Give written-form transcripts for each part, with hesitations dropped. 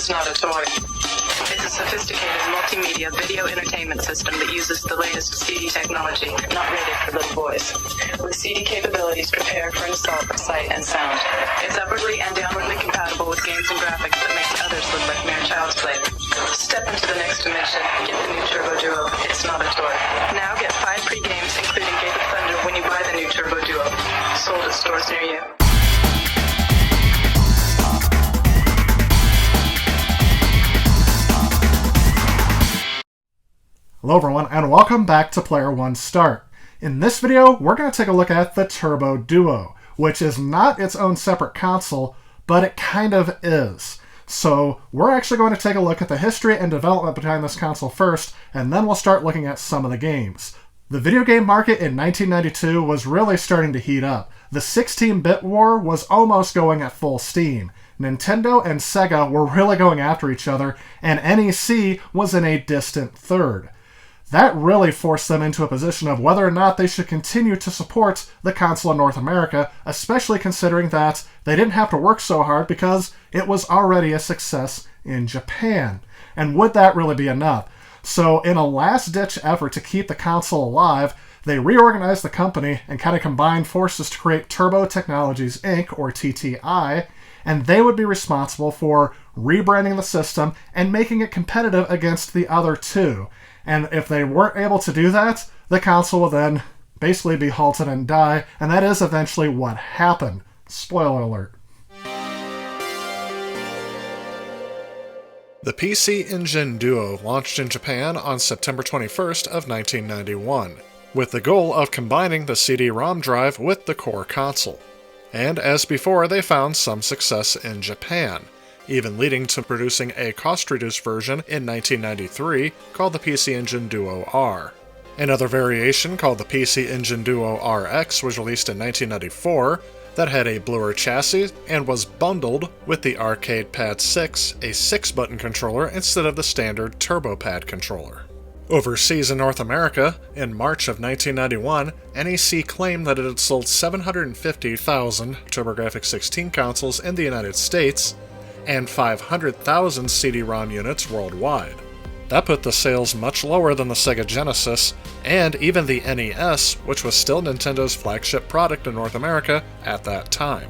It's not a toy. It's a sophisticated multimedia video entertainment system that uses the latest CD technology, not rated for little boys. With CD capabilities prepared for install from sight and sound. It's upwardly and downwardly compatible with games and graphics that makes others look like mere child's play. Step into the next dimension. Get the new Turbo Duo. It's not a toy. Now get 5 free games, including Gate of Thunder, when you buy the new Turbo Duo. Sold at stores near you. Hello everyone, and welcome back to Player One Start. In this video, we're going to take a look at the Turbo Duo, which is not its own separate console, but it kind of is. So we're actually going to take a look at the history and development behind this console first, and then we'll start looking at some of the games. The video game market in 1992 was really starting to heat up. The 16-bit war was almost going at full steam. Nintendo and Sega were really going after each other, and NEC was in a distant third. That really forced them into a position of whether or not they should continue to support the console in North America, especially considering that they didn't have to work so hard because it was already a success in Japan. And would that really be enough? So in a last-ditch effort to keep the console alive, they reorganized the company and kind of combined forces to create Turbo Technologies Inc., or TTI, and they would be responsible for rebranding the system and making it competitive against the other two. And if they weren't able to do that, the console will then basically be halted and die, and that is eventually what happened. Spoiler alert. The PC Engine Duo launched in Japan on September 21st of 1991, with the goal of combining the CD-ROM drive with the core console. And as before, they found some success in Japan, even leading to producing a cost-reduced version in 1993 called the PC Engine Duo R. Another variation called the PC Engine Duo RX was released in 1994 that had a bluer chassis and was bundled with the Arcade Pad 6, a 6-button controller instead of the standard TurboPad controller. Overseas in North America, in March of 1991, NEC claimed that it had sold 750,000 TurboGrafx 16 consoles in the United States and 500,000 CD-ROM units worldwide. That put the sales much lower than the Sega Genesis, and even the NES, which was still Nintendo's flagship product in North America at that time.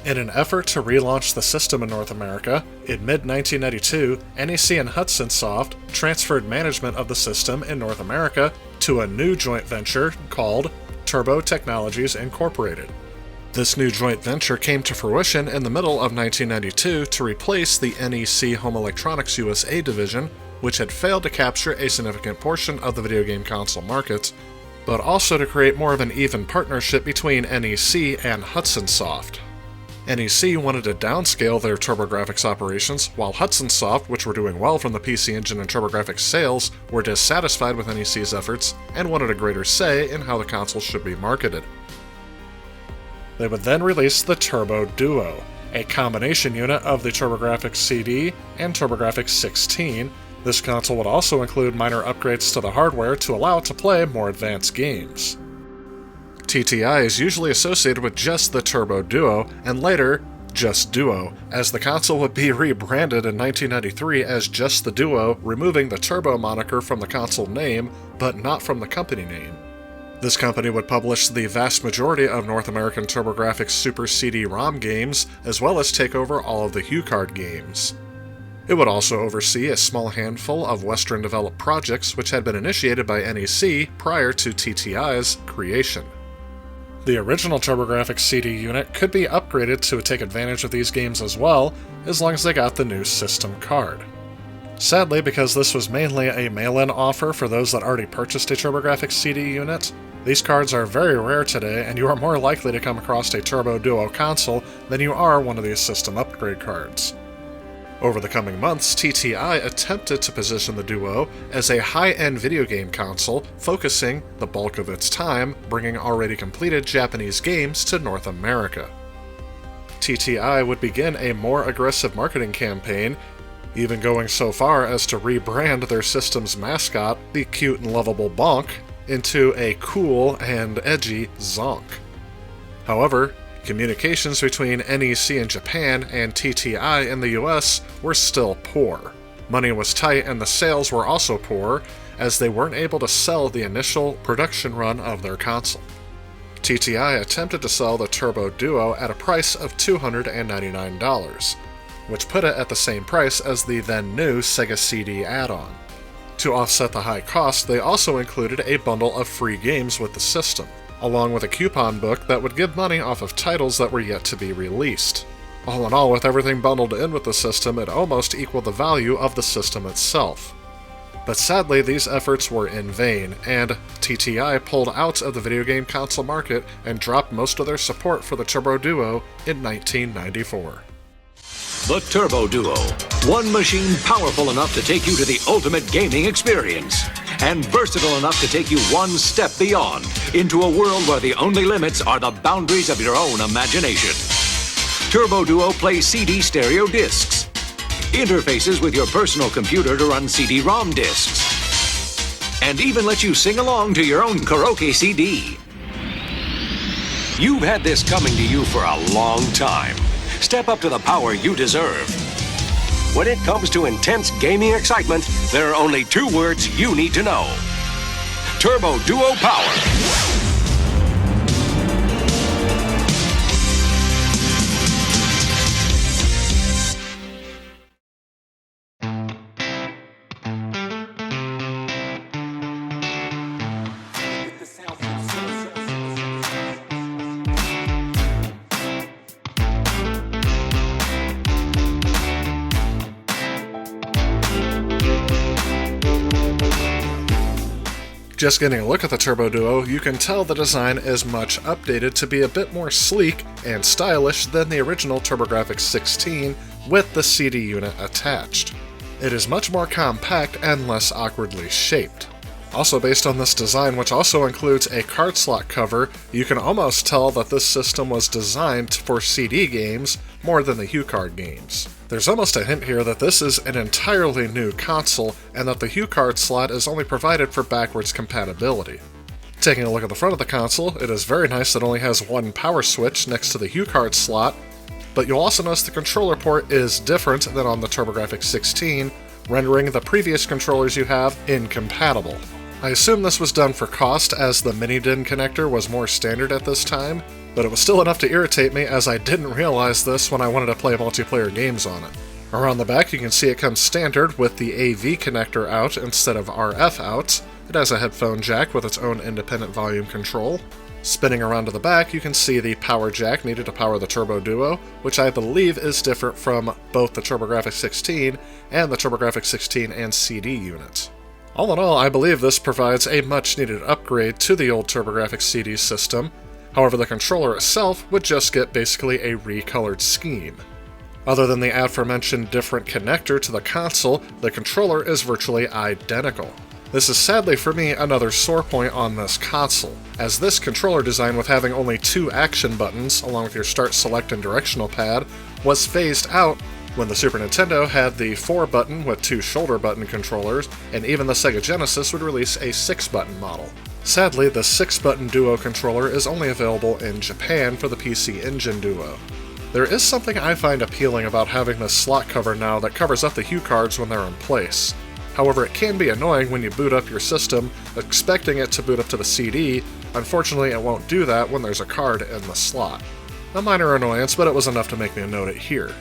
In an effort to relaunch the system in North America, in mid-1992, NEC and Hudson Soft transferred management of the system in North America to a new joint venture called Turbo Technologies Incorporated. This new joint venture came to fruition in the middle of 1992 to replace the NEC Home Electronics USA division, which had failed to capture a significant portion of the video game console market, but also to create more of an even partnership between NEC and Hudson Soft. NEC wanted to downscale their TurboGrafx operations, while Hudson Soft, which were doing well from the PC Engine and TurboGrafx sales, were dissatisfied with NEC's efforts and wanted a greater say in how the console should be marketed. They would then release the Turbo Duo, a combination unit of the TurboGrafx CD and TurboGrafx 16. This console would also include minor upgrades to the hardware to allow it to play more advanced games. TTI is usually associated with just the Turbo Duo, and later, just Duo, as the console would be rebranded in 1993 as just the Duo, removing the Turbo moniker from the console name, but not from the company name. This company would publish the vast majority of North American TurboGrafx Super CD-ROM games, as well as take over all of the HuCard games. It would also oversee a small handful of Western-developed projects which had been initiated by NEC prior to TTI's creation. The original TurboGrafx CD unit could be upgraded to take advantage of these games as well, as long as they got the new system card. Sadly, because this was mainly a mail-in offer for those that already purchased a TurboGrafx CD unit, these cards are very rare today, and you are more likely to come across a Turbo Duo console than you are one of these system upgrade cards. Over the coming months, TTI attempted to position the Duo as a high-end video game console, focusing the bulk of its time bringing already completed Japanese games to North America. TTI would begin a more aggressive marketing campaign, even going so far as to rebrand their system's mascot, the cute and lovable Bonk, into a cool and edgy Zonk. However, Communications between NEC in Japan and TTI in the US were still poor. Money was tight and the sales were also poor, as they weren't able to sell the initial production run of their console. TTI attempted to sell the Turbo Duo at a price of $299, which put it at the same price as the then new Sega CD add-on. To offset the high cost, they also included a bundle of free games with the system, along with a coupon book that would give money off of titles that were yet to be released. All in all, with everything bundled in with the system, it almost equaled the value of the system itself. But sadly, these efforts were in vain, and TTI pulled out of the video game console market and dropped most of their support for the Turbo Duo in 1994. The Turbo Duo. One machine powerful enough to take you to the ultimate gaming experience, and versatile enough to take you one step beyond, into a world where the only limits are the boundaries of your own imagination. Turbo Duo plays CD stereo discs, interfaces with your personal computer to run CD-ROM discs, and even lets you sing along to your own karaoke CD. You've had this coming to you for a long time. Step up to the power you deserve. When it comes to intense gaming excitement, there are only two words you need to know. Turbo Duo Power. Just getting a look at the Turbo Duo, you can tell the design is much updated to be a bit more sleek and stylish than the original TurboGrafx 16 with the CD unit attached. It is much more compact and less awkwardly shaped. Also based on this design, which also includes a card slot cover, you can almost tell that this system was designed for CD games more than the HuCard games. There's almost a hint here that this is an entirely new console, and that the HuCard slot is only provided for backwards compatibility. Taking a look at the front of the console, it is very nice that it only has one power switch next to the HuCard slot, but you'll also notice the controller port is different than on the TurboGrafx 16, rendering the previous controllers you have incompatible. I assume this was done for cost, as the mini-DIN connector was more standard at this time, but it was still enough to irritate me, as I didn't realize this when I wanted to play multiplayer games on it. Around the back you can see it comes standard with the AV connector out instead of RF out. It has a headphone jack with its own independent volume control. Spinning around to the back you can see the power jack needed to power the Turbo Duo, which I believe is different from both the TurboGrafx 16 and the TurboGrafx 16 and CD units. All in all, I believe this provides a much-needed upgrade to the old TurboGrafx CD system. However, the controller itself would just get basically a recolored scheme. Other than the aforementioned different connector to the console, the controller is virtually identical. This is sadly for me another sore point on this console, as this controller design with having only 2 action buttons, along with your start, select, and directional pad, was phased out when the Super Nintendo had the 4-button with 2 shoulder button controllers, and even the Sega Genesis would release a 6-button model. Sadly, the 6-button Duo controller is only available in Japan for the PC Engine Duo. There is something I find appealing about having this slot cover now that covers up the HuCards when they're in place. However, it can be annoying when you boot up your system, expecting it to boot up to the CD. Unfortunately, it won't do that when there's a card in the slot. A minor annoyance, but it was enough to make me note it here.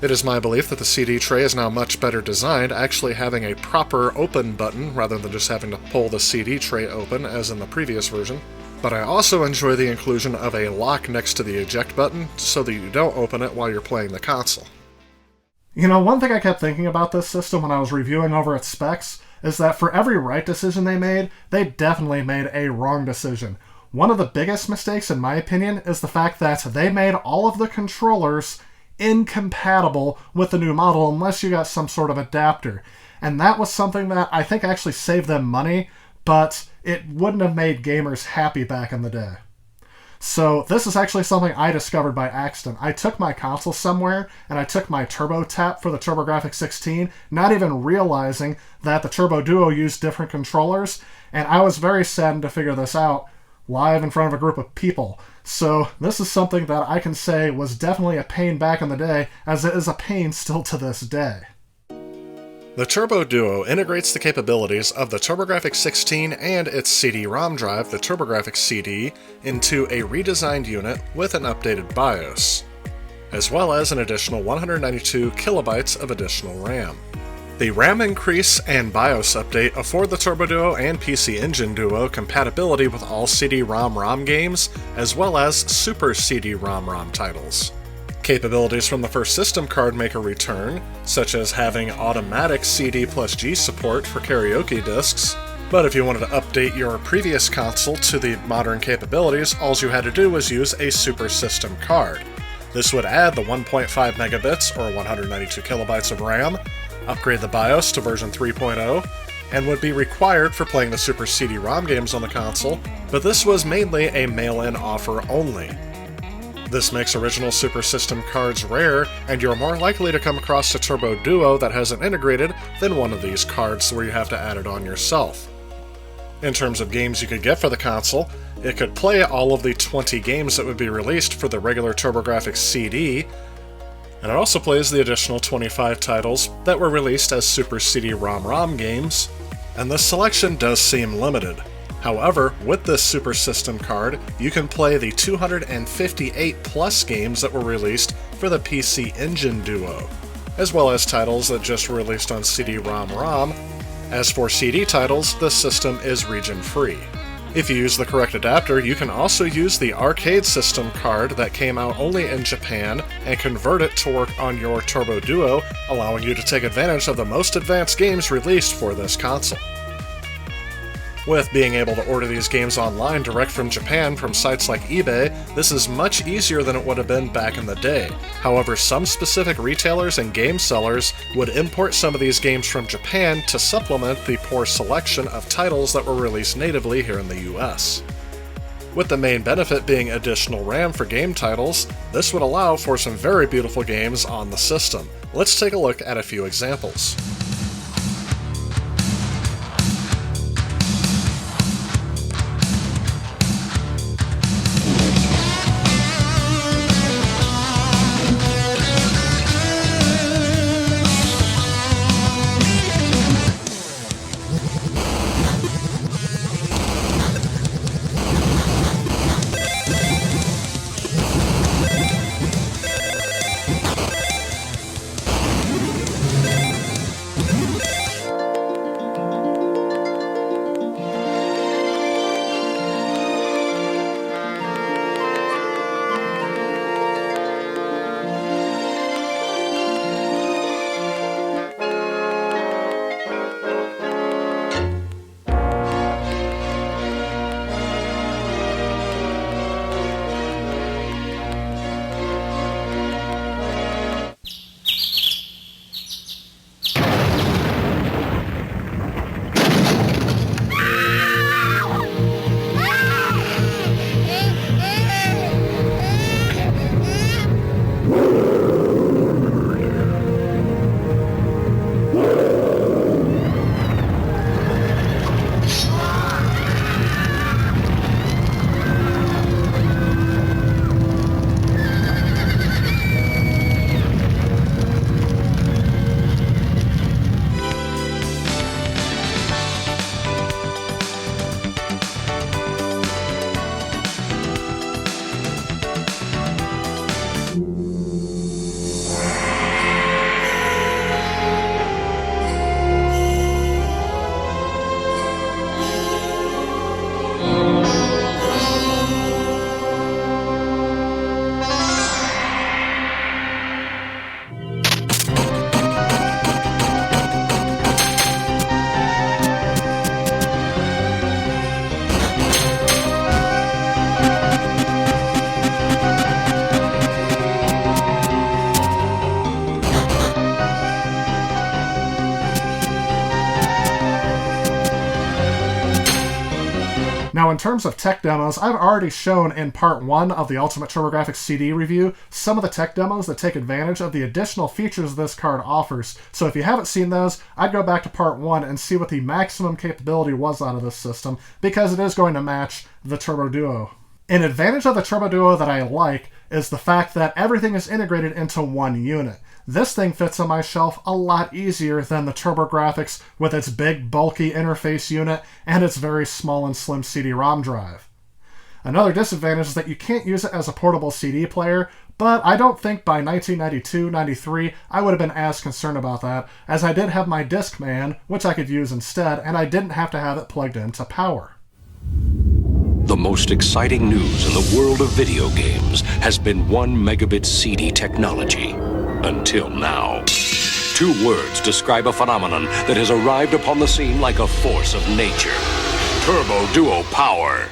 It is my belief that the CD tray is now much better designed, actually having a proper open button rather than just having to pull the CD tray open as in the previous version. But I also enjoy the inclusion of a lock next to the eject button so that you don't open it while you're playing the console. You know, one thing I kept thinking about this system when I was reviewing over its specs is that for every right decision they definitely made a wrong decision. One of the biggest mistakes, in my opinion, is the fact that they made all of the controllers incompatible with the new model unless you got some sort of adapter. And that was something that I think actually saved them money, but it wouldn't have made gamers happy back in the day. So this is actually something I discovered by accident. I took my console somewhere and I took my Turbo Tap for the TurboGrafx 16, not even realizing that the Turbo Duo used different controllers, and I was very saddened to figure this out live in front of a group of people. So this is something that I can say was definitely a pain back in the day, as it is a pain still to this day. The Turbo Duo integrates the capabilities of the TurboGrafx 16 and its CD-ROM drive, the TurboGrafx CD, into a redesigned unit with an updated BIOS, as well as an additional 192 kilobytes of additional RAM. The RAM increase and BIOS update afford the Turbo Duo and PC Engine Duo compatibility with all CD-ROM games, as well as Super CD-ROM titles. Capabilities from the first system card make a return, such as having automatic CD plus G support for karaoke discs, but if you wanted to update your previous console to the modern capabilities, all you had to do was use a Super System card. This would add the 1.5 megabits or 192 kilobytes of RAM, upgrade the BIOS to version 3.0, and would be required for playing the Super CD-ROM games on the console, but this was mainly a mail-in offer only. This makes original Super System cards rare, and you're more likely to come across a Turbo Duo that hasn't integrated than one of these cards where you have to add it on yourself. In terms of games you could get for the console, it could play all of the 20 games that would be released for the regular TurboGrafx CD, and it also plays the additional 25 titles that were released as Super CD-ROM games, and this selection does seem limited. However, with this Super System card, you can play the 258 plus games that were released for the PC Engine Duo, as well as titles that just were released on CD-ROM. As for CD titles, the system is region-free. If you use the correct adapter, you can also use the Arcade System card that came out only in Japan and convert it to work on your Turbo Duo, allowing you to take advantage of the most advanced games released for this console. With being able to order these games online direct from Japan from sites like eBay, this is much easier than it would have been back in the day. However, some specific retailers and game sellers would import some of these games from Japan to supplement the poor selection of titles that were released natively here in the US. With the main benefit being additional RAM for game titles, this would allow for some very beautiful games on the system. Let's take a look at a few examples. Now, in terms of tech demos, I've already shown in part 1 of the Ultimate TurboGrafx CD review some of the tech demos that take advantage of the additional features this card offers. So if you haven't seen those, I'd go back to part 1 and see what the maximum capability was out of this system, because it is going to match the Turbo Duo. An advantage of the Turbo Duo that I like is the fact that everything is integrated into one unit. This thing fits on my shelf a lot easier than the TurboGrafx with its big, bulky interface unit and its very small and slim CD-ROM drive. Another disadvantage is that you can't use it as a portable CD player, but I don't think by 1992-93 I would have been as concerned about that, as I did have my Discman, which I could use instead, and I didn't have to have it plugged into power. The most exciting news in the world of video games has been 1 megabit CD technology. Until now. 2 words describe a phenomenon that has arrived upon the scene like a force of nature. Turbo Duo Power.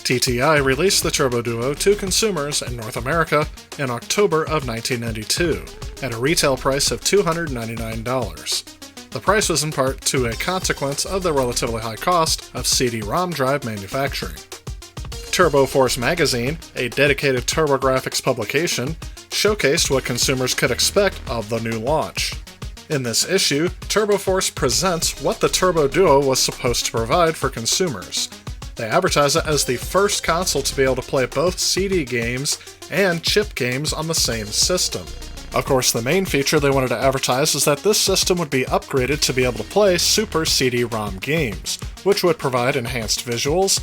TTI released the Turbo Duo to consumers in North America in October of 1992 at a retail price of $299. The price was in part to a consequence of the relatively high cost of CD-ROM drive manufacturing. Turbo Force magazine, a dedicated TurboGrafx publication, showcased what consumers could expect of the new launch. In this issue, Turbo Force presents what the Turbo Duo was supposed to provide for consumers. They advertise it as the first console to be able to play both CD games and chip games on the same system. Of course, the main feature they wanted to advertise is that this system would be upgraded to be able to play Super CD-ROM games, which would provide enhanced visuals,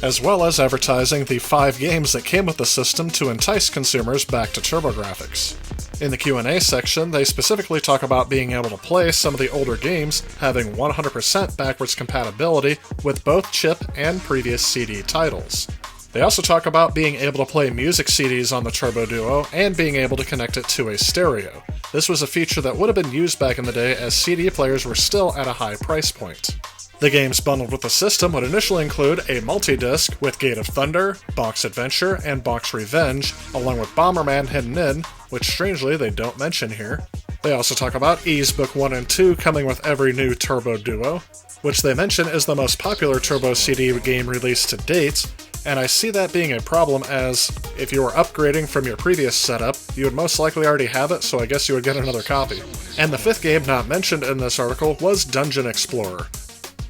as well as advertising the 5 games that came with the system to entice consumers back to TurboGrafx. In the Q&A section, they specifically talk about being able to play some of the older games having 100% backwards compatibility with both chip and previous CD titles. They also talk about being able to play music CDs on the Turbo Duo and being able to connect it to a stereo. This was a feature that would have been used back in the day as CD players were still at a high price point. The games bundled with the system would initially include a multi-disc with Gate of Thunder, Box Adventure, and Box Revenge, along with Bomberman hidden in, which strangely they don't mention here. They also talk about Ys Book 1 and 2 coming with every new Turbo Duo, which they mention is the most popular Turbo CD game released to date, and I see that being a problem as, if you were upgrading from your previous setup, you would most likely already have it, so I guess you would get another copy. And the 5th game not mentioned in this article was Dungeon Explorer.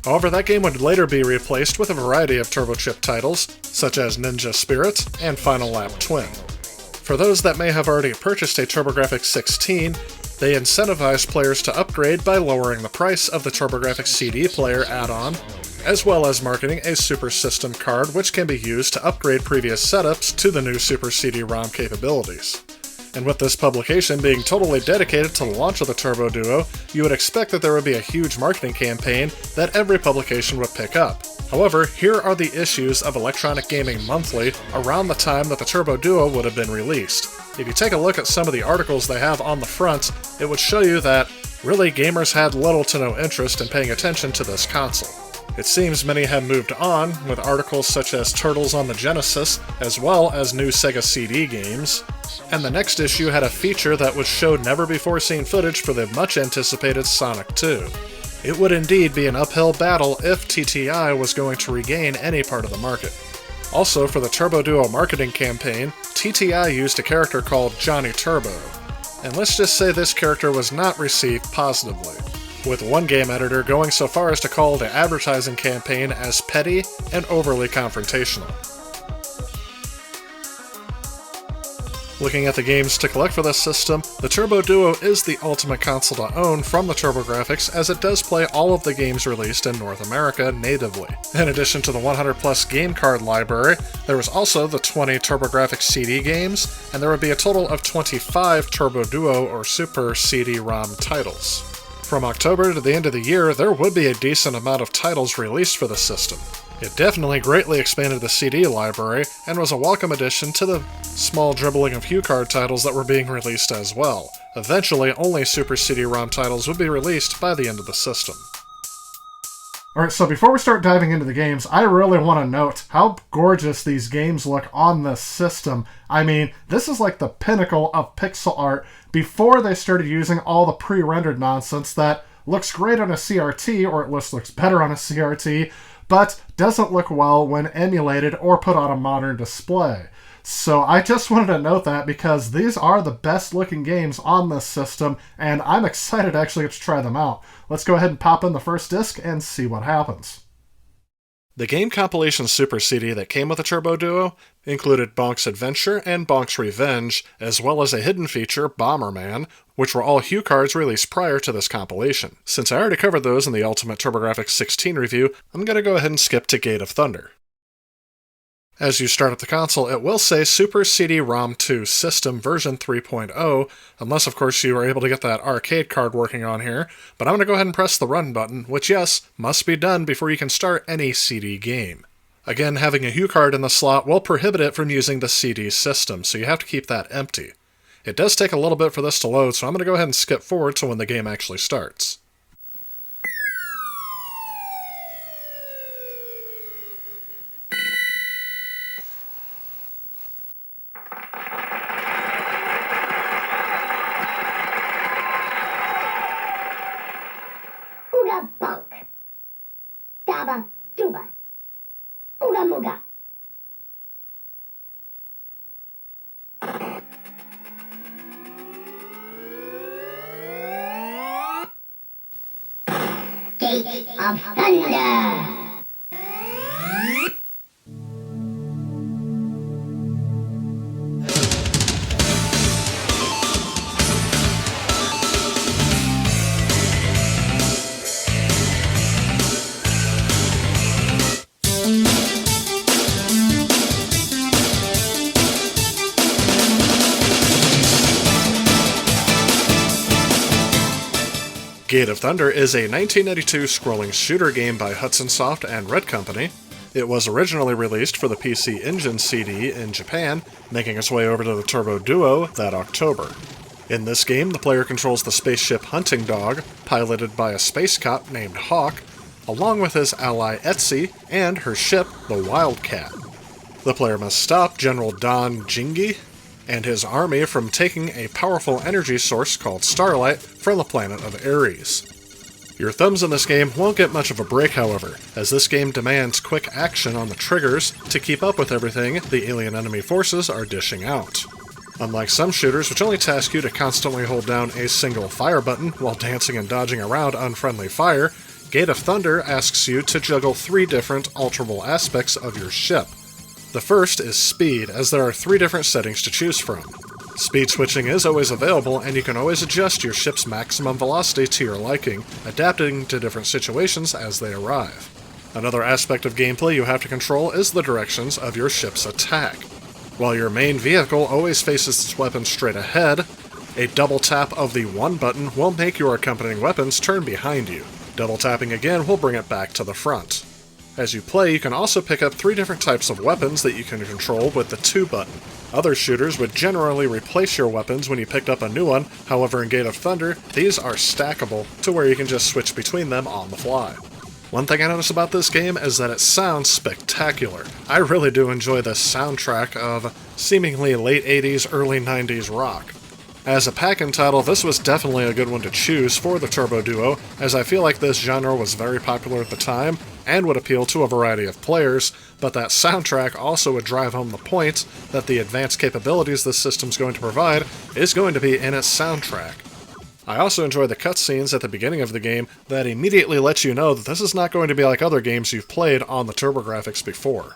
However, that game would later be replaced with a variety of Turbo Chip titles, such as Ninja Spirit and Final Lap Twin. For those that may have already purchased a TurboGrafx 16, they incentivize players to upgrade by lowering the price of the TurboGrafx CD player add-on, as well as marketing a Super System card which can be used to upgrade previous setups to the new Super CD-ROM capabilities. And with this publication being totally dedicated to the launch of the Turbo Duo, you would expect that there would be a huge marketing campaign that every publication would pick up. However, here are the issues of Electronic Gaming Monthly around the time that the Turbo Duo would have been released. If you take a look at some of the articles they have on the front, it would show you that really gamers had little to no interest in paying attention to this console. It seems many have moved on, with articles such as Turtles on the Genesis, as well as new Sega CD games. And the next issue had a feature that would show never-before-seen footage for the much-anticipated Sonic 2. It would indeed be an uphill battle if TTI was going to regain any part of the market. Also, for the Turbo Duo marketing campaign, TTI used a character called Johnny Turbo. And let's just say this character was not received positively, with one game editor going so far as to call the advertising campaign as petty and overly confrontational. Looking at the games to collect for this system, the Turbo Duo is the ultimate console to own from the TurboGrafx, as it does play all of the games released in North America natively. In addition to the 100-plus game card library, there was also the 20 TurboGrafx CD games, and there would be a total of 25 Turbo Duo or Super CD-ROM titles. From October to the end of the year, there would be a decent amount of titles released for the system. It definitely greatly expanded the CD library, and was a welcome addition to the small dribbling of HuCard titles that were being released as well. Eventually, only Super CD-ROM titles would be released by the end of the system. Alright, so before we start diving into the games, I really want to note how gorgeous these games look on this system. I mean, this is like the pinnacle of pixel art before they started using all the pre-rendered nonsense that looks great on a CRT, or at least looks better on a CRT, but doesn't look well when emulated or put on a modern display. So I just wanted to note that because these are the best looking games on this system, and I'm excited to actually get to try them out. Let's go ahead and pop in the first disc and see what happens. The game compilation Super CD that came with the Turbo Duo included Bonk's Adventure and Bonk's Revenge, as well as a hidden feature, Bomberman, which were all Hue cards released prior to this compilation. Since I already covered those in the Ultimate TurboGrafx 16 review, I'm going to go ahead and skip to Gate of Thunder. As you start up the console, it will say Super CD-ROM 2 System version 3.0, unless of course you were able to get that arcade card working on here, but I'm going to go ahead and press the run button, which yes, must be done before you can start any CD game. Again, having a Hue card in the slot will prohibit it from using the CD system, so you have to keep that empty. It does take a little bit for this to load, so I'm going to go ahead and skip forward to when the game actually starts. Ooga bunk. Daba duba. Ooga mooga. Gate of Thunder. Gate of Thunder is a 1992 scrolling shooter game by Hudson Soft and Red Company. It was originally released for the PC Engine CD in Japan, making its way over to the Turbo Duo that October. In this game, the player controls the spaceship Hunting Dog, piloted by a space cop named Hawk, along with his ally Etsy and her ship, the Wildcat. The player must stop General Don Jingi and his army from taking a powerful energy source called Starlight from the planet of Ares. Your thumbs in this game won't get much of a break, however, as this game demands quick action on the triggers to keep up with everything the alien enemy forces are dishing out. Unlike some shooters, which only task you to constantly hold down a single fire button while dancing and dodging around unfriendly fire, Gate of Thunder asks you to juggle 3 different alterable aspects of your ship. The first is speed, as there are 3 different settings to choose from. Speed switching is always available, and you can always adjust your ship's maximum velocity to your liking, adapting to different situations as they arrive. Another aspect of gameplay you have to control is the directions of your ship's attack. While your main vehicle always faces its weapon straight ahead, a double tap of the 1 button will make your accompanying weapons turn behind you. Double tapping again will bring it back to the front. As you play, you can also pick up 3 different types of weapons that you can control with the 2 button. Other shooters would generally replace your weapons when you picked up a new one, however in Gate of Thunder, these are stackable to where you can just switch between them on the fly. One thing I notice about this game is that it sounds spectacular. I really do enjoy the soundtrack of seemingly late 80s, early 90s rock. As a pack-in title, this was definitely a good one to choose for the Turbo Duo, as I feel like this genre was very popular at the time, and would appeal to a variety of players, but that soundtrack also would drive home the point that the advanced capabilities this system's going to provide is going to be in its soundtrack. I also enjoy the cutscenes at the beginning of the game that immediately let you know that this is not going to be like other games you've played on the TurboGrafx before.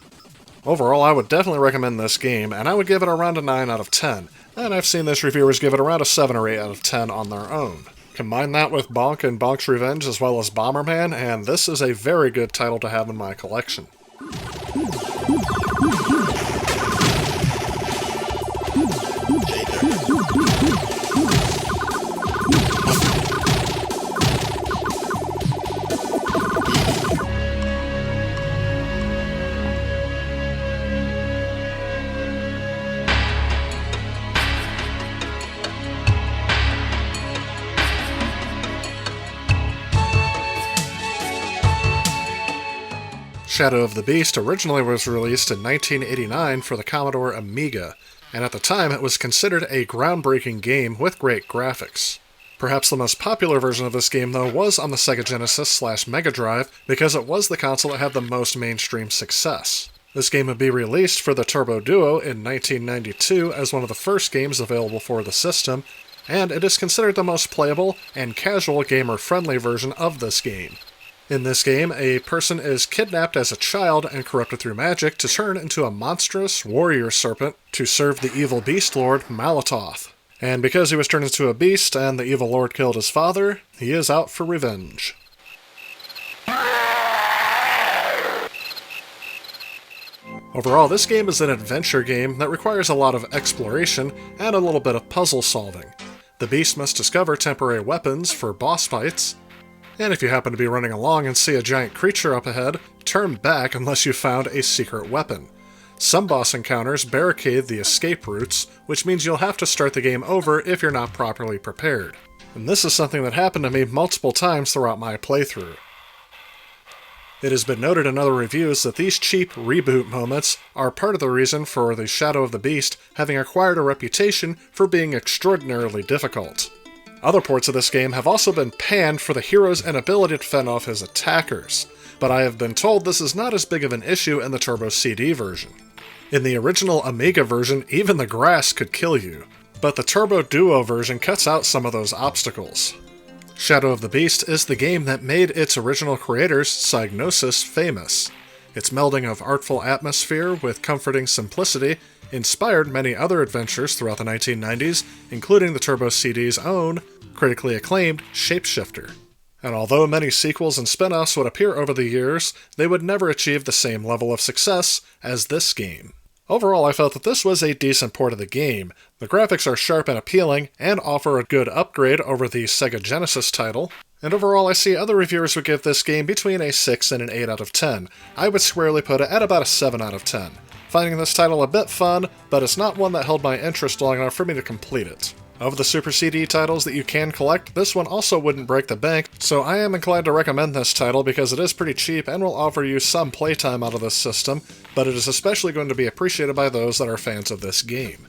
Overall, I would definitely recommend this game, and I would give it around a 9 out of 10, and I've seen this reviewers give it around a 7 or 8 out of 10 on their own. Combine that with Bonk and Bonk's Revenge as well as Bomberman, and this is a very good title to have in my collection. Shadow of the Beast originally was released in 1989 for the Commodore Amiga, and at the time it was considered a groundbreaking game with great graphics. Perhaps the most popular version of this game, though, was on the Sega Genesis/Mega Drive because it was the console that had the most mainstream success. This game would be released for the Turbo Duo in 1992 as one of the first games available for the system, and it is considered the most playable and casual gamer-friendly version of this game. In this game, a person is kidnapped as a child and corrupted through magic to turn into a monstrous warrior serpent to serve the evil beast lord Malatoth. And because he was turned into a beast and the evil lord killed his father, he is out for revenge. Overall, this game is an adventure game that requires a lot of exploration and a little bit of puzzle solving. The beast must discover temporary weapons for boss fights, and if you happen to be running along and see a giant creature up ahead, turn back unless you've found a secret weapon. Some boss encounters barricade the escape routes, which means you'll have to start the game over if you're not properly prepared. And this is something that happened to me multiple times throughout my playthrough. It has been noted in other reviews that these cheap reboot moments are part of the reason for the Shadow of the Beast having acquired a reputation for being extraordinarily difficult. Other ports of this game have also been panned for the hero's inability to fend off his attackers, but I have been told this is not as big of an issue in the Turbo CD version. In the original Amiga version, even the grass could kill you, but the Turbo Duo version cuts out some of those obstacles. Shadow of the Beast is the game that made its original creators, Psygnosis, famous. Its melding of artful atmosphere with comforting simplicity inspired many other adventures throughout the 1990s, including the Turbo CD's own, critically acclaimed Shapeshifter. And although many sequels and spin-offs would appear over the years, they would never achieve the same level of success as this game. Overall, I felt that this was a decent port of the game. The graphics are sharp and appealing, and offer a good upgrade over the Sega Genesis title. And overall, I see other reviewers would give this game between a 6 and an 8 out of 10. I would squarely put it at about a 7 out of 10. Finding this title a bit fun, but it's not one that held my interest long enough for me to complete it. Of the Super CD titles that you can collect, this one also wouldn't break the bank, so I am inclined to recommend this title because it is pretty cheap and will offer you some playtime out of this system, but it is especially going to be appreciated by those that are fans of this game.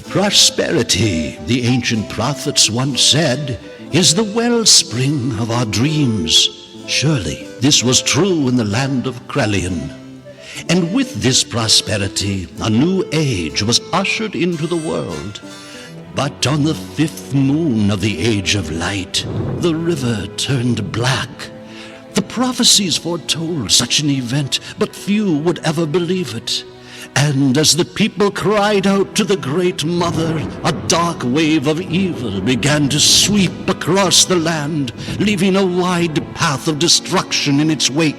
Prosperity, the ancient prophets once said, is the wellspring of our dreams. Surely this was true in the land of Krelian. And with this prosperity, a new age was ushered into the world. But on the 5th moon of the Age of Light, the river turned black. The prophecies foretold such an event, but few would ever believe it. And as the people cried out to the Great Mother, a dark wave of evil began to sweep across the land, leaving a wide path of destruction in its wake.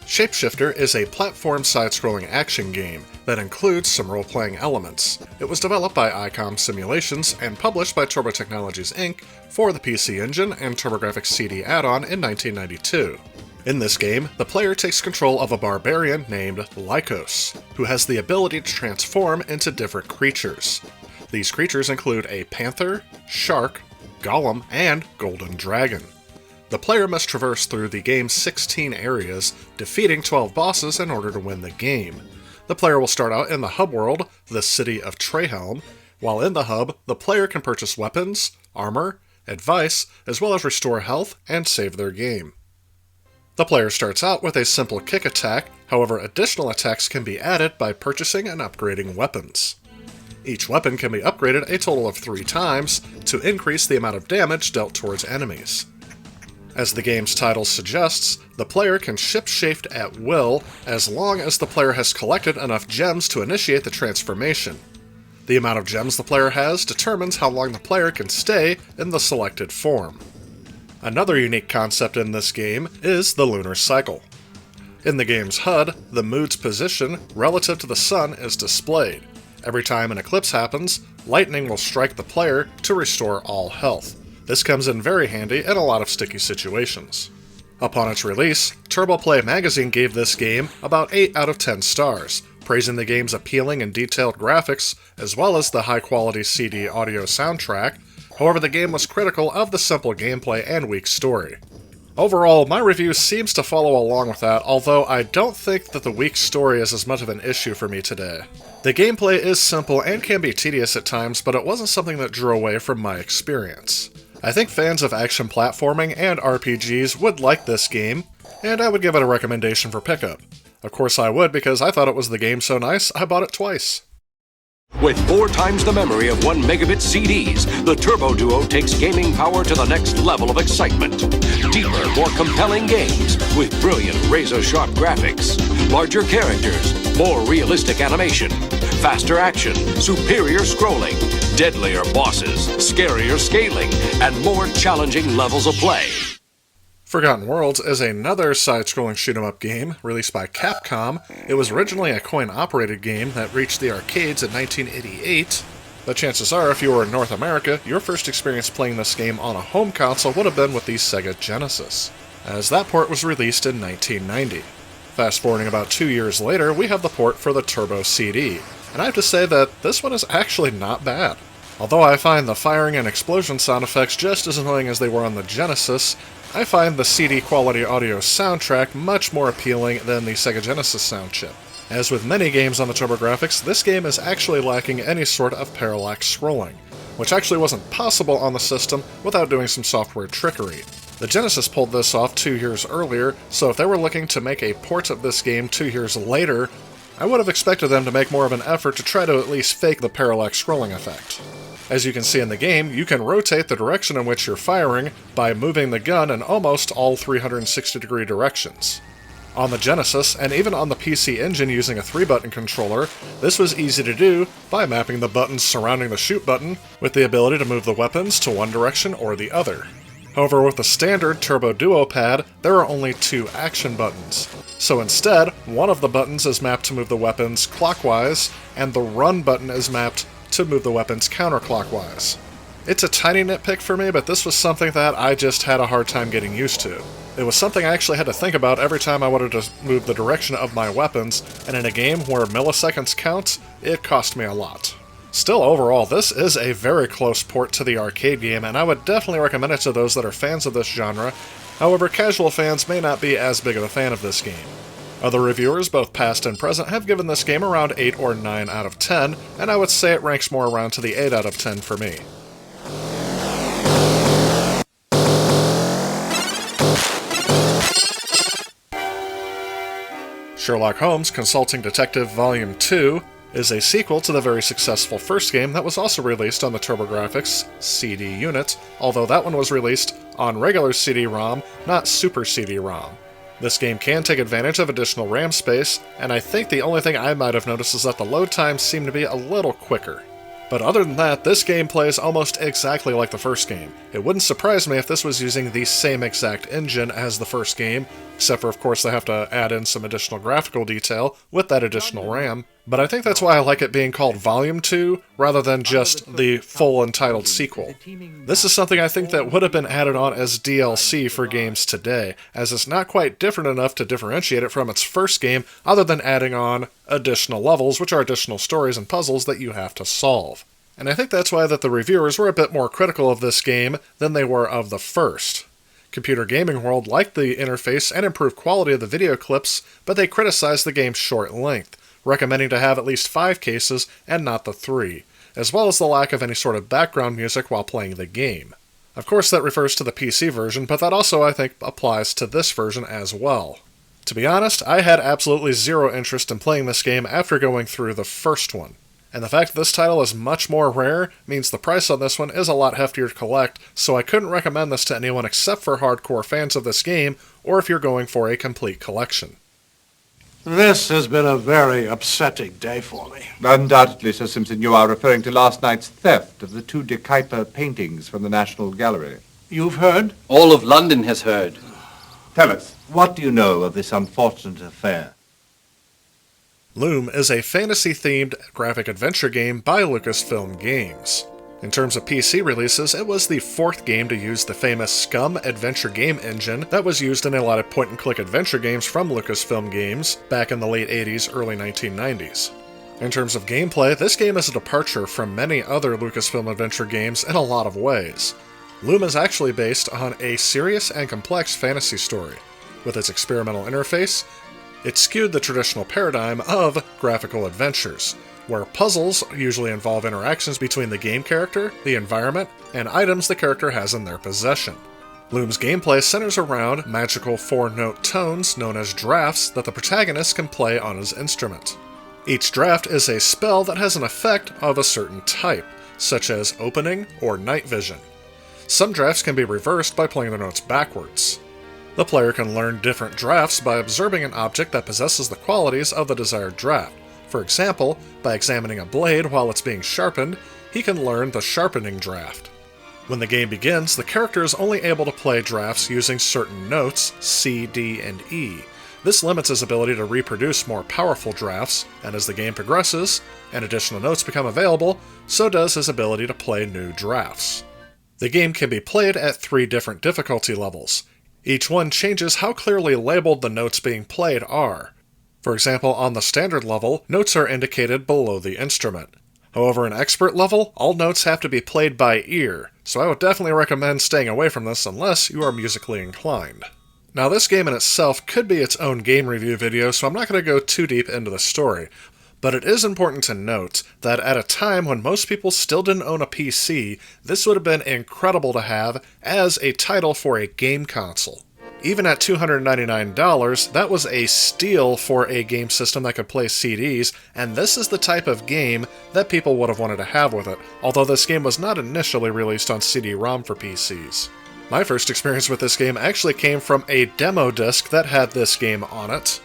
Shapeshifter is a platform side-scrolling action game that includes some role-playing elements. It was developed by ICOM Simulations and published by Turbo Technologies Inc. for the PC Engine and TurboGrafx CD add-on in 1992. In this game, the player takes control of a barbarian named Lycos, who has the ability to transform into different creatures. These creatures include a panther, shark, golem, and golden dragon. The player must traverse through the game's 16 areas, defeating 12 bosses in order to win the game. The player will start out in the hub world, the city of Trehelm. While in the hub, the player can purchase weapons, armor, advice, as well as restore health and save their game. The player starts out with a simple kick attack, however additional attacks can be added by purchasing and upgrading weapons. Each weapon can be upgraded a total of 3 times to increase the amount of damage dealt towards enemies. As the game's title suggests, the player can shapeshift at will as long as the player has collected enough gems to initiate the transformation. The amount of gems the player has determines how long the player can stay in the selected form. Another unique concept in this game is the lunar cycle. In the game's HUD, the moon's position relative to the sun is displayed, Every time an eclipse happens, lightning will strike the player to restore all health. This comes in very handy in a lot of sticky situations. Upon its release, TurboPlay magazine gave this game about 8 out of 10 stars, praising the game's appealing and detailed graphics, as well as the high-quality CD audio soundtrack. However, the game was critical of the simple gameplay and weak story. Overall, my review seems to follow along with that, although I don't think that the weak story is as much of an issue for me today. The gameplay is simple and can be tedious at times, but it wasn't something that drew away from my experience. I think fans of action platforming and RPGs would like this game, and I would give it a recommendation for pickup. Of course I would, because I thought it was the game so nice, I bought it twice. With 4 times the memory of 1 megabit CDs, the Turbo Duo takes gaming power to the next level of excitement. Deeper, more compelling games with brilliant razor-sharp graphics, larger characters, more realistic animation, faster action, superior scrolling, deadlier bosses, scarier scaling, and more challenging levels of play. Forgotten Worlds is another side-scrolling shoot-'em-up game released by Capcom. It was originally a coin-operated game that reached the arcades in 1988, but chances are, if you were in North America, your first experience playing this game on a home console would have been with the Sega Genesis, as that port was released in 1990. Fast-forwarding about 2 years later, we have the port for the Turbo CD, and I have to say that this one is actually not bad. Although I find the firing and explosion sound effects just as annoying as they were on the Genesis, I find the CD quality audio soundtrack much more appealing than the Sega Genesis sound chip. As with many games on the TurboGrafx, this game is actually lacking any sort of parallax scrolling, which actually wasn't possible on the system without doing some software trickery. The Genesis pulled this off 2 years earlier, so if they were looking to make a port of this game 2 years later, I would have expected them to make more of an effort to try to at least fake the parallax scrolling effect. As you can see in the game, you can rotate the direction in which you're firing by moving the gun in almost all 360-degree directions. On the Genesis, and even on the PC Engine using a 3-button controller, this was easy to do by mapping the buttons surrounding the shoot button with the ability to move the weapons to one direction or the other. However, with the standard Turbo Duo pad, there are only 2 action buttons. So instead, one of the buttons is mapped to move the weapons clockwise, and the run button is mapped to move the weapons counterclockwise. It's a tiny nitpick for me, but this was something that I just had a hard time getting used to. It was something I actually had to think about every time I wanted to move the direction of my weapons, and in a game where milliseconds count, it cost me a lot. Still, overall, this is a very close port to the arcade game, and I would definitely recommend it to those that are fans of this genre. However, casual fans may not be as big of a fan of this game. Other reviewers, both past and present, have given this game around 8 or 9 out of 10, and I would say it ranks more around to the 8 out of 10 for me. Sherlock Holmes Consulting Detective Volume 2 is a sequel to the very successful first game that was also released on the TurboGrafx CD unit, although that one was released on regular CD-ROM, not Super CD-ROM. This game can take advantage of additional RAM space, and I think the only thing I might have noticed is that the load times seem to be a little quicker. But other than that, this game plays almost exactly like the first game. It wouldn't surprise me if this was using the same exact engine as the first game, except for, of course, they have to add in some additional graphical detail with that additional RAM. But I think that's why I like it being called Volume 2, rather than just the full entitled sequel. This is something I think that would have been added on as DLC for games today, as it's not quite different enough to differentiate it from its first game, other than adding on additional levels, which are additional stories and puzzles that you have to solve. And I think that's why that the reviewers were a bit more critical of this game than they were of the first. Computer Gaming World liked the interface and improved quality of the video clips, but they criticized the game's short length, recommending to have at least 5 cases and not the 3, as well as the lack of any sort of background music while playing the game. Of course, that refers to the PC version, but that also, I think, applies to this version as well. To be honest, I had absolutely zero interest in playing this game after going through the first one. And the fact that this title is much more rare means the price on this one is a lot heftier to collect, so I couldn't recommend this to anyone except for hardcore fans of this game, or if you're going for a complete collection. This has been a very upsetting day for me. Undoubtedly, Sir Simpson, you are referring to last night's theft of the 2 De Kuyper paintings from the National Gallery. You've heard? All of London has heard. Tell us, what do you know of this unfortunate affair? Loom is a fantasy-themed graphic adventure game by Lucasfilm Games. In terms of PC releases, it was the 4th game to use the famous SCUM adventure game engine that was used in a lot of point-and-click adventure games from Lucasfilm Games back in the late 80s, early 1990s. In terms of gameplay, this game is a departure from many other Lucasfilm adventure games in a lot of ways. Loom is actually based on a serious and complex fantasy story. With its experimental interface, it skewed the traditional paradigm of graphical adventures, where puzzles usually involve interactions between the game character, the environment, and items the character has in their possession. Loom's gameplay centers around magical 4-note tones known as drafts that the protagonist can play on his instrument. Each draft is a spell that has an effect of a certain type, such as opening or night vision. Some drafts can be reversed by playing the notes backwards. The player can learn different drafts by observing an object that possesses the qualities of the desired draft. For example, by examining a blade while it's being sharpened, he can learn the sharpening draft. When the game begins, the character is only able to play drafts using certain notes, C, D, and E. This limits his ability to reproduce more powerful drafts, and as the game progresses, and additional notes become available, so does his ability to play new drafts. The game can be played at 3 different difficulty levels. Each one changes how clearly labeled the notes being played are. For example, on the standard level, notes are indicated below the instrument. However, in expert level, all notes have to be played by ear, so I would definitely recommend staying away from this unless you are musically inclined. Now, this game in itself could be its own game review video, so I'm not going to go too deep into the story, but it is important to note that at a time when most people still didn't own a PC, this would have been incredible to have as a title for a game console. Even at $299, that was a steal for a game system that could play CDs, and this is the type of game that people would have wanted to have with it, although this game was not initially released on CD-ROM for PCs. My first experience with this game actually came from a demo disc that had this game on it,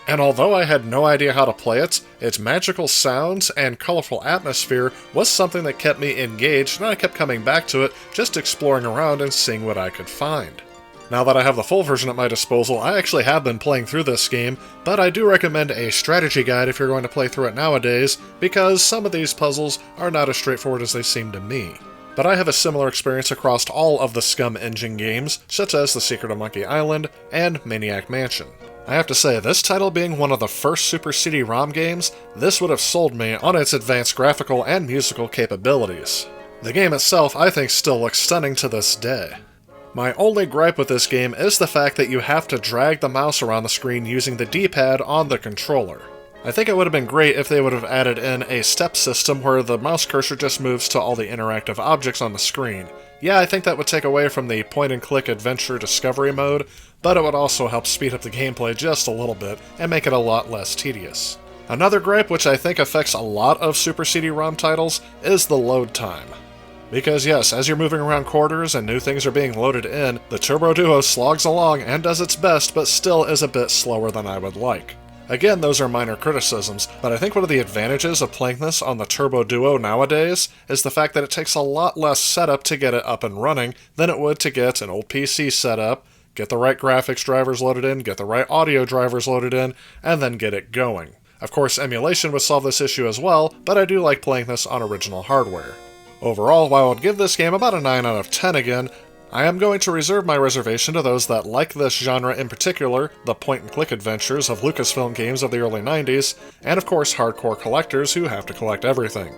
and although I had no idea how to play it, its magical sounds and colorful atmosphere was something that kept me engaged, and I kept coming back to it, just exploring around and seeing what I could find. Now that I have the full version at my disposal, I actually have been playing through this game, but I do recommend a strategy guide if you're going to play through it nowadays, because some of these puzzles are not as straightforward as they seem to me. But I have a similar experience across all of the SCUM engine games, such as The Secret of Monkey Island and Maniac Mansion. I have to say, this title being one of the first Super CD-ROM games, this would have sold me on its advanced graphical and musical capabilities. The game itself, I think, still looks stunning to this day. My only gripe with this game is the fact that you have to drag the mouse around the screen using the D-pad on the controller. I think it would have been great if they would have added in a step system where the mouse cursor just moves to all the interactive objects on the screen. Yeah, I think that would take away from the point-and-click adventure discovery mode, but it would also help speed up the gameplay just a little bit and make it a lot less tedious. Another gripe, which I think affects a lot of Super CD-ROM titles, is the load time. Because yes, as you're moving around quarters and new things are being loaded in, the Turbo Duo slogs along and does its best, but still is a bit slower than I would like. Again, those are minor criticisms, but I think one of the advantages of playing this on the Turbo Duo nowadays is the fact that it takes a lot less setup to get it up and running than it would to get an old PC set up, get the right graphics drivers loaded in, get the right audio drivers loaded in, and then get it going. Of course, emulation would solve this issue as well, but I do like playing this on original hardware. Overall, while I would give this game about a 9 out of 10 again, I am going to reserve my reservation to those that like this genre in particular, the point-and-click adventures of Lucasfilm games of the early 90s, and of course hardcore collectors who have to collect everything.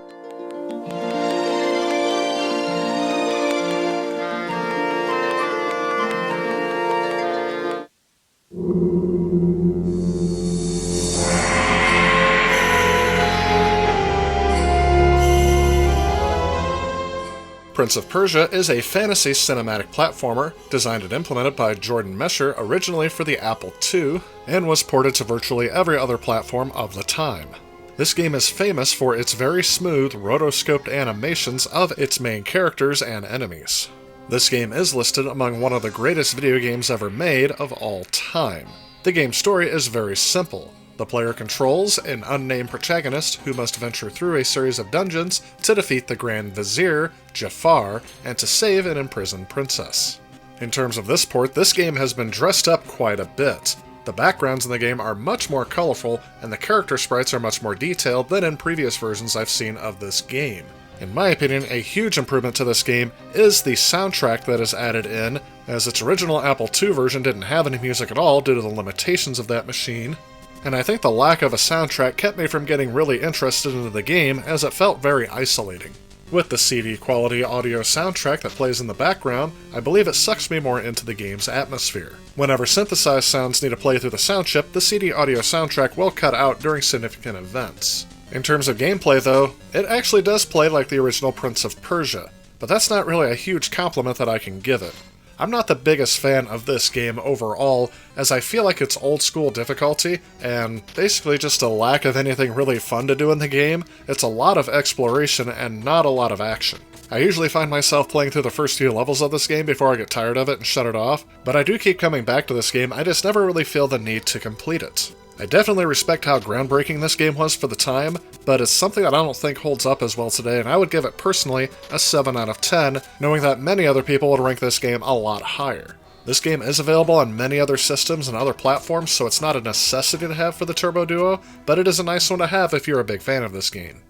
Prince of Persia is a fantasy cinematic platformer designed and implemented by Jordan Mesher originally for the Apple II and was ported to virtually every other platform of the time. This game is famous for its very smooth, rotoscoped animations of its main characters and enemies. This game is listed among one of the greatest video games ever made of all time. The game's story is very simple. The player controls an unnamed protagonist who must venture through a series of dungeons to defeat the Grand Vizier, Jafar, and to save an imprisoned princess. In terms of this port, this game has been dressed up quite a bit. The backgrounds in the game are much more colorful, and the character sprites are much more detailed than in previous versions I've seen of this game. In my opinion, a huge improvement to this game is the soundtrack that is added in, as its original Apple II version didn't have any music at all due to the limitations of that machine. And I think the lack of a soundtrack kept me from getting really interested into the game, as it felt very isolating. With the CD quality audio soundtrack that plays in the background, I believe it sucks me more into the game's atmosphere. Whenever synthesized sounds need to play through the sound chip, the CD audio soundtrack will cut out during significant events. In terms of gameplay though, it actually does play like the original Prince of Persia, but that's not really a huge compliment that I can give it. I'm not the biggest fan of this game overall, as I feel like it's old school difficulty, and basically just a lack of anything really fun to do in the game. It's a lot of exploration and not a lot of action. I usually find myself playing through the first few levels of this game before I get tired of it and shut it off, but I do keep coming back to this game, I just never really feel the need to complete it. I definitely respect how groundbreaking this game was for the time, but it's something that I don't think holds up as well today, and I would give it personally a 7 out of 10, knowing that many other people would rank this game a lot higher. This game is available on many other systems and other platforms, so it's not a necessity to have for the Turbo Duo, but it is a nice one to have if you're a big fan of this game.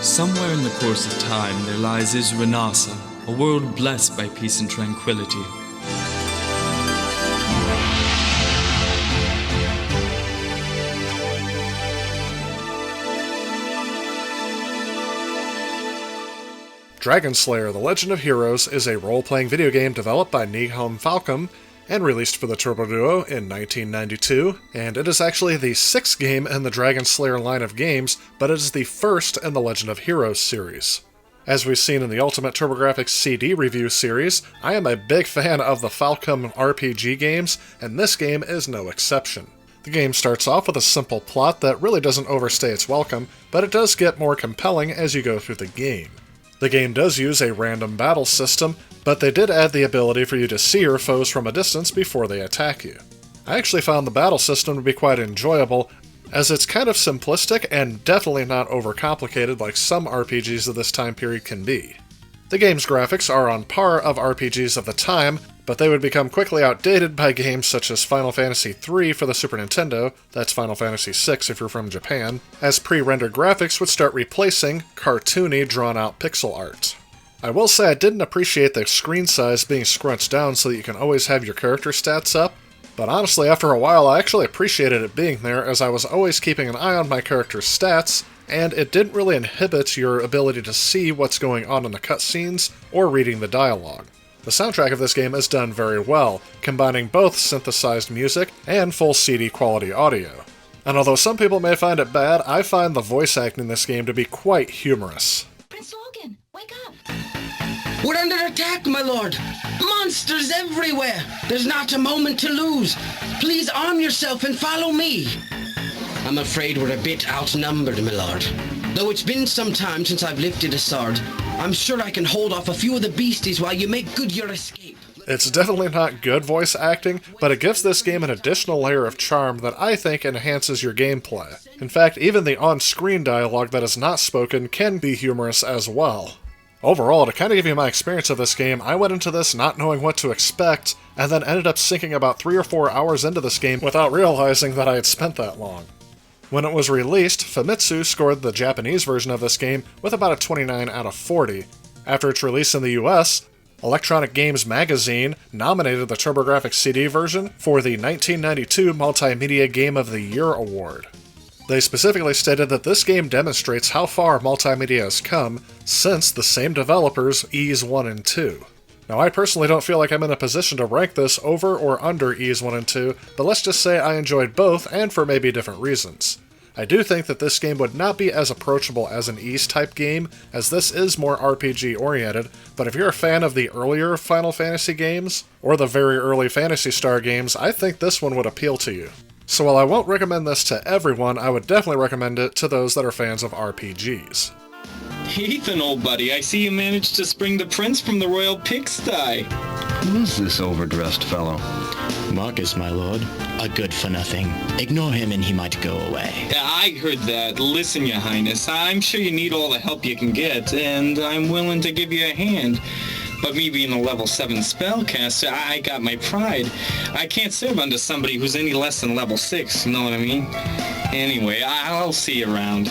Somewhere in the course of time there lies Isranasa, a world blessed by peace and tranquility. Dragon Slayer: The Legend of Heroes is a role-playing video game developed by Nihon Falcom and released for the Turbo Duo in 1992, and it is actually the 6th game in the Dragon Slayer line of games, but it is the first in the Legend of Heroes series. As we've seen in the Ultimate TurboGrafx CD review series, I am a big fan of the Falcom RPG games, and this game is no exception. The game starts off with a simple plot that really doesn't overstay its welcome, but it does get more compelling as you go through the game. The game does use a random battle system, but they did add the ability for you to see your foes from a distance before they attack you. I actually found the battle system to be quite enjoyable, as it's kind of simplistic and definitely not overcomplicated like some RPGs of this time period can be. The game's graphics are on par of RPGs of the time, but they would become quickly outdated by games such as Final Fantasy III for the Super Nintendo, that's Final Fantasy VI if you're from Japan, as pre-rendered graphics would start replacing cartoony, drawn-out pixel art. I will say I didn't appreciate the screen size being scrunched down so that you can always have your character stats up, but honestly after a while I actually appreciated it being there, as I was always keeping an eye on my character's stats, and it didn't really inhibit your ability to see what's going on in the cutscenes or reading the dialogue. The soundtrack of this game is done very well, combining both synthesized music and full CD quality audio. And although some people may find it bad, I find the voice acting in this game to be quite humorous. Prince Logan, wake up! We're under attack, my lord! Monsters everywhere! There's not a moment to lose! Please arm yourself and follow me! I'm afraid we're a bit outnumbered, my lord. Though it's been some time since I've lifted a sword, I'm sure I can hold off a few of the beasties while you make good your escape. It's definitely not good voice acting, but it gives this game an additional layer of charm that I think enhances your gameplay. In fact, even the on-screen dialogue that is not spoken can be humorous as well. Overall, to kind of give you my experience of this game, I went into this not knowing what to expect, and then ended up sinking about 3 or 4 hours into this game without realizing that I had spent that long. When it was released, Famitsu scored the Japanese version of this game with about a 29 out of 40. After its release in the US, Electronic Games Magazine nominated the TurboGrafx CD version for the 1992 Multimedia Game of the Year award. They specifically stated that this game demonstrates how far multimedia has come since the same developers Ys 1 and 2. Now, I personally don't feel like I'm in a position to rank this over or under Ys 1 and 2, but let's just say I enjoyed both, and for maybe different reasons. I do think that this game would not be as approachable as an Ys-type game, as this is more RPG-oriented, but if you're a fan of the earlier Final Fantasy games, or the very early Phantasy Star games, I think this one would appeal to you. So while I won't recommend this to everyone, I would definitely recommend it to those that are fans of RPGs. Ethan, old buddy, I see you managed to spring the prince from the royal pigsty. Who's this overdressed fellow? Marcus, my lord. A good-for-nothing. Ignore him and he might go away. Yeah, I heard that. Listen, your highness, I'm sure you need all the help you can get, and I'm willing to give you a hand. But me being a level 7 spellcaster, I got my pride. I can't serve under somebody who's any less than level 6, you know what I mean? Anyway, I'll see you around.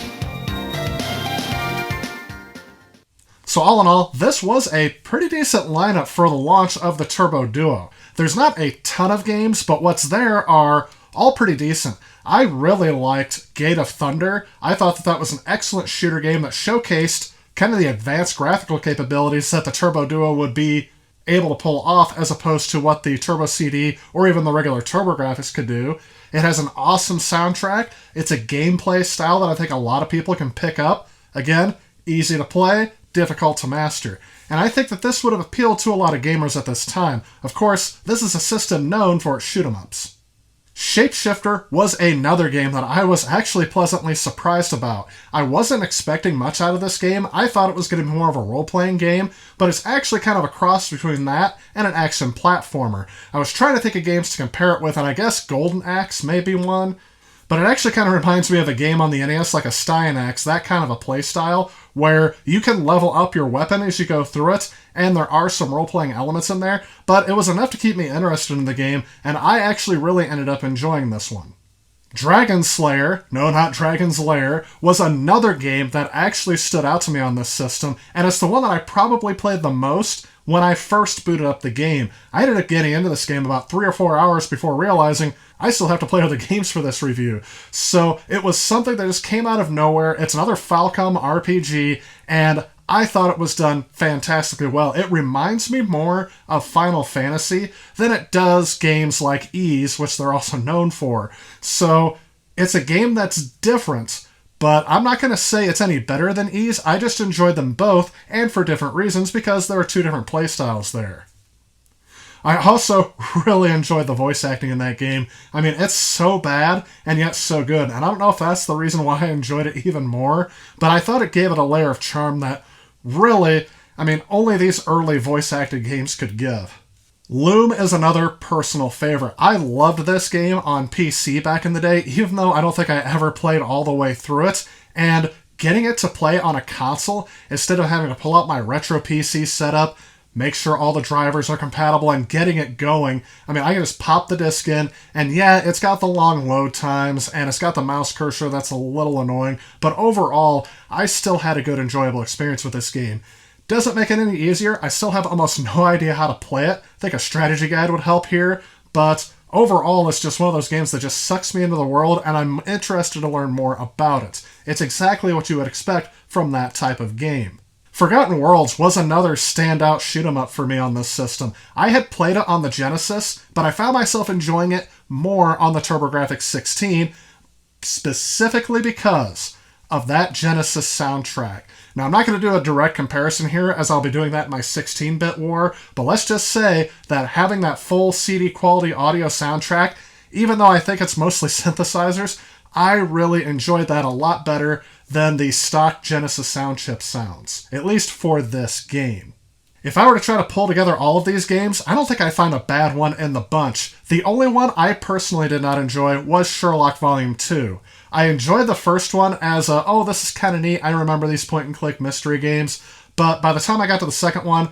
So all in all, this was a pretty decent lineup for the launch of the Turbo Duo. There's not a ton of games, but what's there are all pretty decent. I really liked Gate of Thunder. I thought that was an excellent shooter game that showcased kind of the advanced graphical capabilities that the Turbo Duo would be able to pull off as opposed to what the Turbo CD or even the regular TurboGrafx could do. It has an awesome soundtrack. It's a gameplay style that I think a lot of people can pick up. Again, easy to play, difficult to master. And I think that this would have appealed to a lot of gamers at this time. Of course, this is a system known for its shoot-'em-ups. Shapeshifter was another game that I was actually pleasantly surprised about. I wasn't expecting much out of this game. I thought it was going to be more of a role-playing game, but it's actually kind of a cross between that and an action platformer. I was trying to think of games to compare it with, and I guess Golden Axe may be one. But it actually kind of reminds me of a game on the NES, like a Stein Axe, that kind of a play style, where you can level up your weapon as you go through it, and there are some role-playing elements in there, but it was enough to keep me interested in the game, and I actually really ended up enjoying this one. Dragon Slayer, no, not Dragon's Lair, was another game that actually stood out to me on this system, and it's the one that I probably played the most when I first booted up the game. I ended up getting into this game about 3 or 4 hours before realizing I still have to play other games for this review. So it was something that just came out of nowhere. It's another Falcom RPG, and I thought it was done fantastically well. It reminds me more of Final Fantasy than it does games like Ys, which they're also known for. So it's a game that's different, but I'm not going to say it's any better than Ys. I just enjoyed them both, and for different reasons, because there are two different playstyles there. I also really enjoyed the voice acting in that game. I mean, it's so bad, and yet so good. And I don't know if that's the reason why I enjoyed it even more, but I thought it gave it a layer of charm that really, I mean, only these early voice acted games could give. Loom is another personal favorite. I loved this game on PC back in the day, even though I don't think I ever played all the way through it. And getting it to play on a console, instead of having to pull out my retro PC setup, make sure all the drivers are compatible, and getting it going. I mean, I can just pop the disc in, and yeah, it's got the long load times, and it's got the mouse cursor that's a little annoying, but overall, I still had a good, enjoyable experience with this game. Doesn't make it any easier. I still have almost no idea how to play it. I think a strategy guide would help here, but overall, it's just one of those games that just sucks me into the world, and I'm interested to learn more about it. It's exactly what you would expect from that type of game. Forgotten Worlds was another standout shoot-'em-up for me on this system. I had played it on the Genesis, but I found myself enjoying it more on the TurboGrafx 16, specifically because of that Genesis soundtrack. Now, I'm not going to do a direct comparison here, as I'll be doing that in my 16-bit war, but let's just say that having that full CD quality audio soundtrack, even though I think it's mostly synthesizers, I really enjoyed that a lot better than the stock Genesis sound chip sounds, at least for this game. If I were to try to pull together all of these games, I don't think I'd find a bad one in the bunch. The only one I personally did not enjoy was Sherlock Volume 2. I enjoyed the first one as a, oh, this is kind of neat, I remember these point-and-click mystery games, but by the time I got to the second one,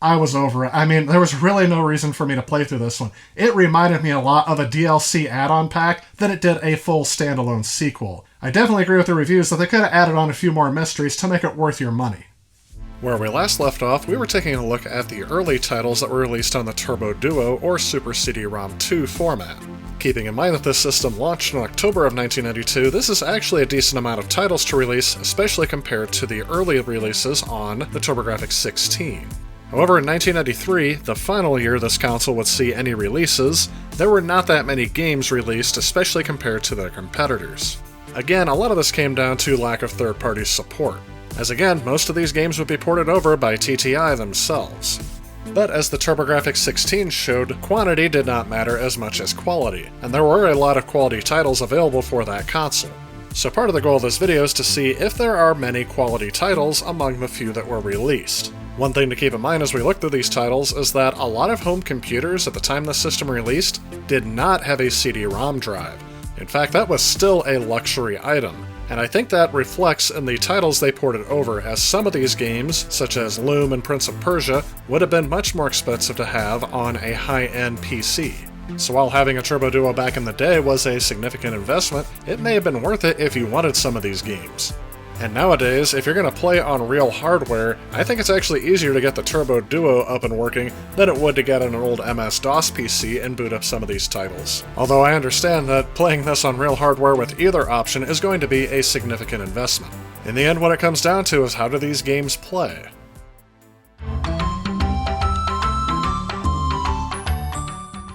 I was over it. I mean, there was really no reason for me to play through this one. It reminded me a lot of a DLC add-on pack than it did a full standalone sequel. I definitely agree with the reviews that they could have added on a few more mysteries to make it worth your money. Where we last left off, we were taking a look at the early titles that were released on the Turbo Duo or Super CD-ROM 2 format. Keeping in mind that this system launched in October of 1992, this is actually a decent amount of titles to release, especially compared to the early releases on the TurboGrafx 16. However, in 1993, the final year this console would see any releases, there were not that many games released, especially compared to their competitors. Again, a lot of this came down to lack of third-party support, as again, most of these games would be ported over by TTI themselves. But as the TurboGrafx 16 showed, quantity did not matter as much as quality, and there were a lot of quality titles available for that console. So part of the goal of this video is to see if there are many quality titles among the few that were released. One thing to keep in mind as we look through these titles is that a lot of home computers at the time the system released did not have a CD-ROM drive. In fact, that was still a luxury item. And I think that reflects in the titles they ported over, as some of these games, such as Loom and Prince of Persia, would have been much more expensive to have on a high-end PC. So while having a Turbo Duo back in the day was a significant investment, it may have been worth it if you wanted some of these games. And nowadays, if you're going to play on real hardware, I think it's actually easier to get the Turbo Duo up and working than it would to get an old MS-DOS PC and boot up some of these titles. Although I understand that playing this on real hardware with either option is going to be a significant investment. In the end, what it comes down to is how do these games play?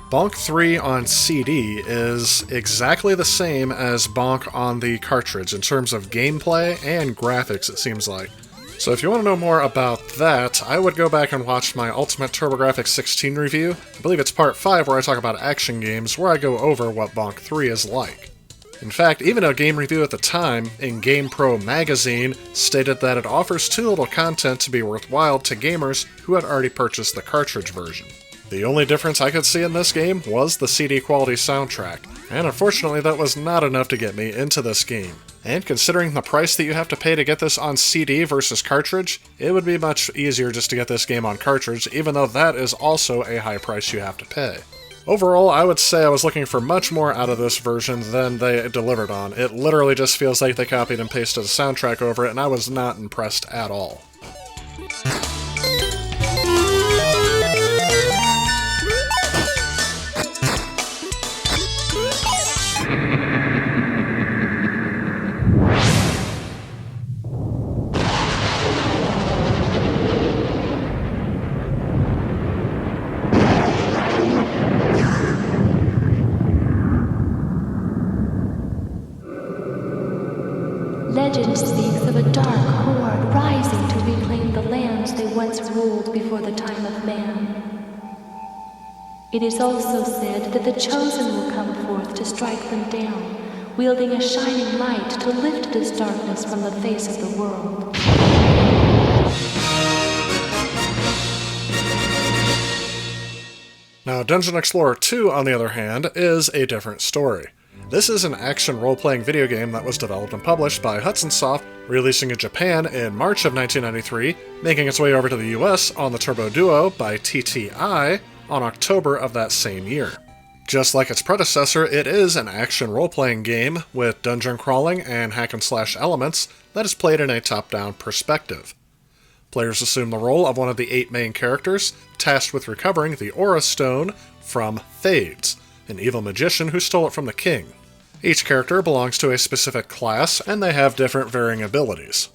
Bonk 3 on CD is exactly the same as Bonk on the cartridge in terms of gameplay and graphics, it seems like. So if you want to know more about that, I would go back and watch my Ultimate TurboGrafx 16 review. I believe it's part 5 where I talk about action games, where I go over what Bonk 3 is like. In fact, even a game review at the time, in GamePro magazine, stated that it offers too little content to be worthwhile to gamers who had already purchased the cartridge version. The only difference I could see in this game was the CD quality soundtrack, and unfortunately that was not enough to get me into this game. And considering the price that you have to pay to get this on CD versus cartridge, it would be much easier just to get this game on cartridge, even though that is also a high price you have to pay. Overall, I would say I was looking for much more out of this version than they delivered on. It literally just feels like they copied and pasted the soundtrack over it, and I was not impressed at all. Legend speaks of a dark horde rising to reclaim the lands they once ruled before the time of man. It is also said that the chosen will come forth to strike them down, wielding a shining light to lift this darkness from the face of the world. Now, Dungeon Explorer 2, on the other hand, is a different story. This is an action role-playing video game that was developed and published by Hudson Soft, releasing in Japan in March of 1993, making its way over to the US on the Turbo Duo by TTI on October of that same year. Just like its predecessor, it is an action role-playing game with dungeon crawling and hack-and-slash elements that is played in a top-down perspective. Players assume the role of one of the 8 main characters, tasked with recovering the Aura Stone from Thades, an evil magician who stole it from the king. Each character belongs to a specific class, and they have different varying abilities.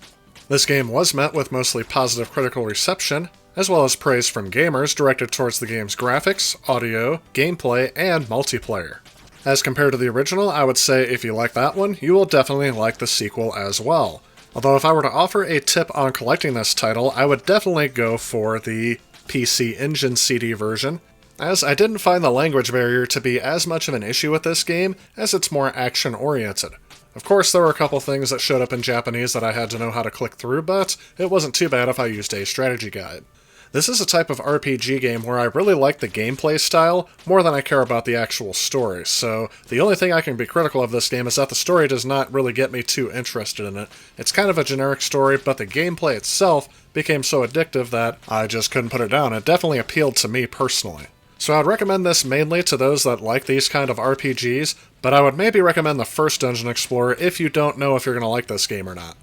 This game was met with mostly positive critical reception, as well as praise from gamers directed towards the game's graphics, audio, gameplay, and multiplayer. As compared to the original, I would say if you like that one, you will definitely like the sequel as well. Although if I were to offer a tip on collecting this title, I would definitely go for the PC Engine CD version, as I didn't find the language barrier to be as much of an issue with this game, as it's more action-oriented. Of course, there were a couple things that showed up in Japanese that I had to know how to click through, but it wasn't too bad if I used a strategy guide. This is a type of RPG game where I really like the gameplay style more than I care about the actual story, so the only thing I can be critical of this game is that the story does not really get me too interested in it. It's kind of a generic story, but the gameplay itself became so addictive that I just couldn't put it down. It definitely appealed to me personally. So I'd recommend this mainly to those that like these kind of RPGs, but I would maybe recommend the first Dungeon Explorer if you don't know if you're going to like this game or not.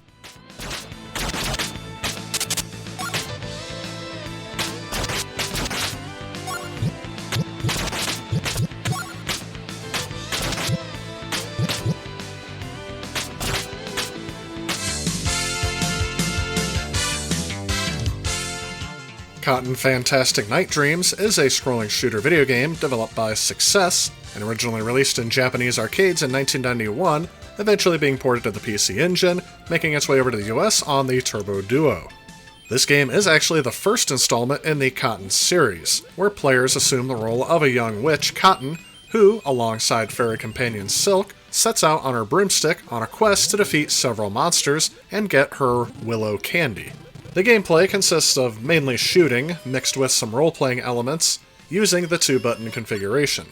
Cotton Fantastic Night Dreams is a scrolling shooter video game developed by Success and originally released in Japanese arcades in 1991, eventually being ported to the PC Engine, making its way over to the US on the Turbo Duo. This game is actually the first installment in the Cotton series, where players assume the role of a young witch, Cotton, who, alongside fairy companion Silk, sets out on her broomstick on a quest to defeat several monsters and get her willow candy. The gameplay consists of mainly shooting, mixed with some role-playing elements, using the 2-button configuration.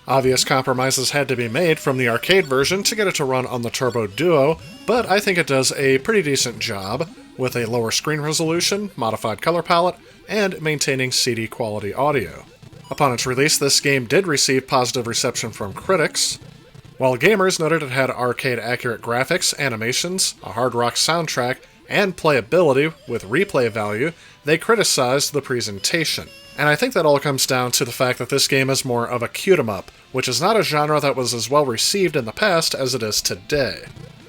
Obvious compromises had to be made from the arcade version to get it to run on the Turbo Duo, but I think it does a pretty decent job, with a lower screen resolution, modified color palette, and maintaining CD quality audio. Upon its release, this game did receive positive reception from critics. While gamers noted it had arcade-accurate graphics, animations, a hard rock soundtrack, and playability with replay value, they criticized the presentation. And I think that all comes down to the fact that this game is more of a cute-em-up, which is not a genre that was as well received in the past as it is today.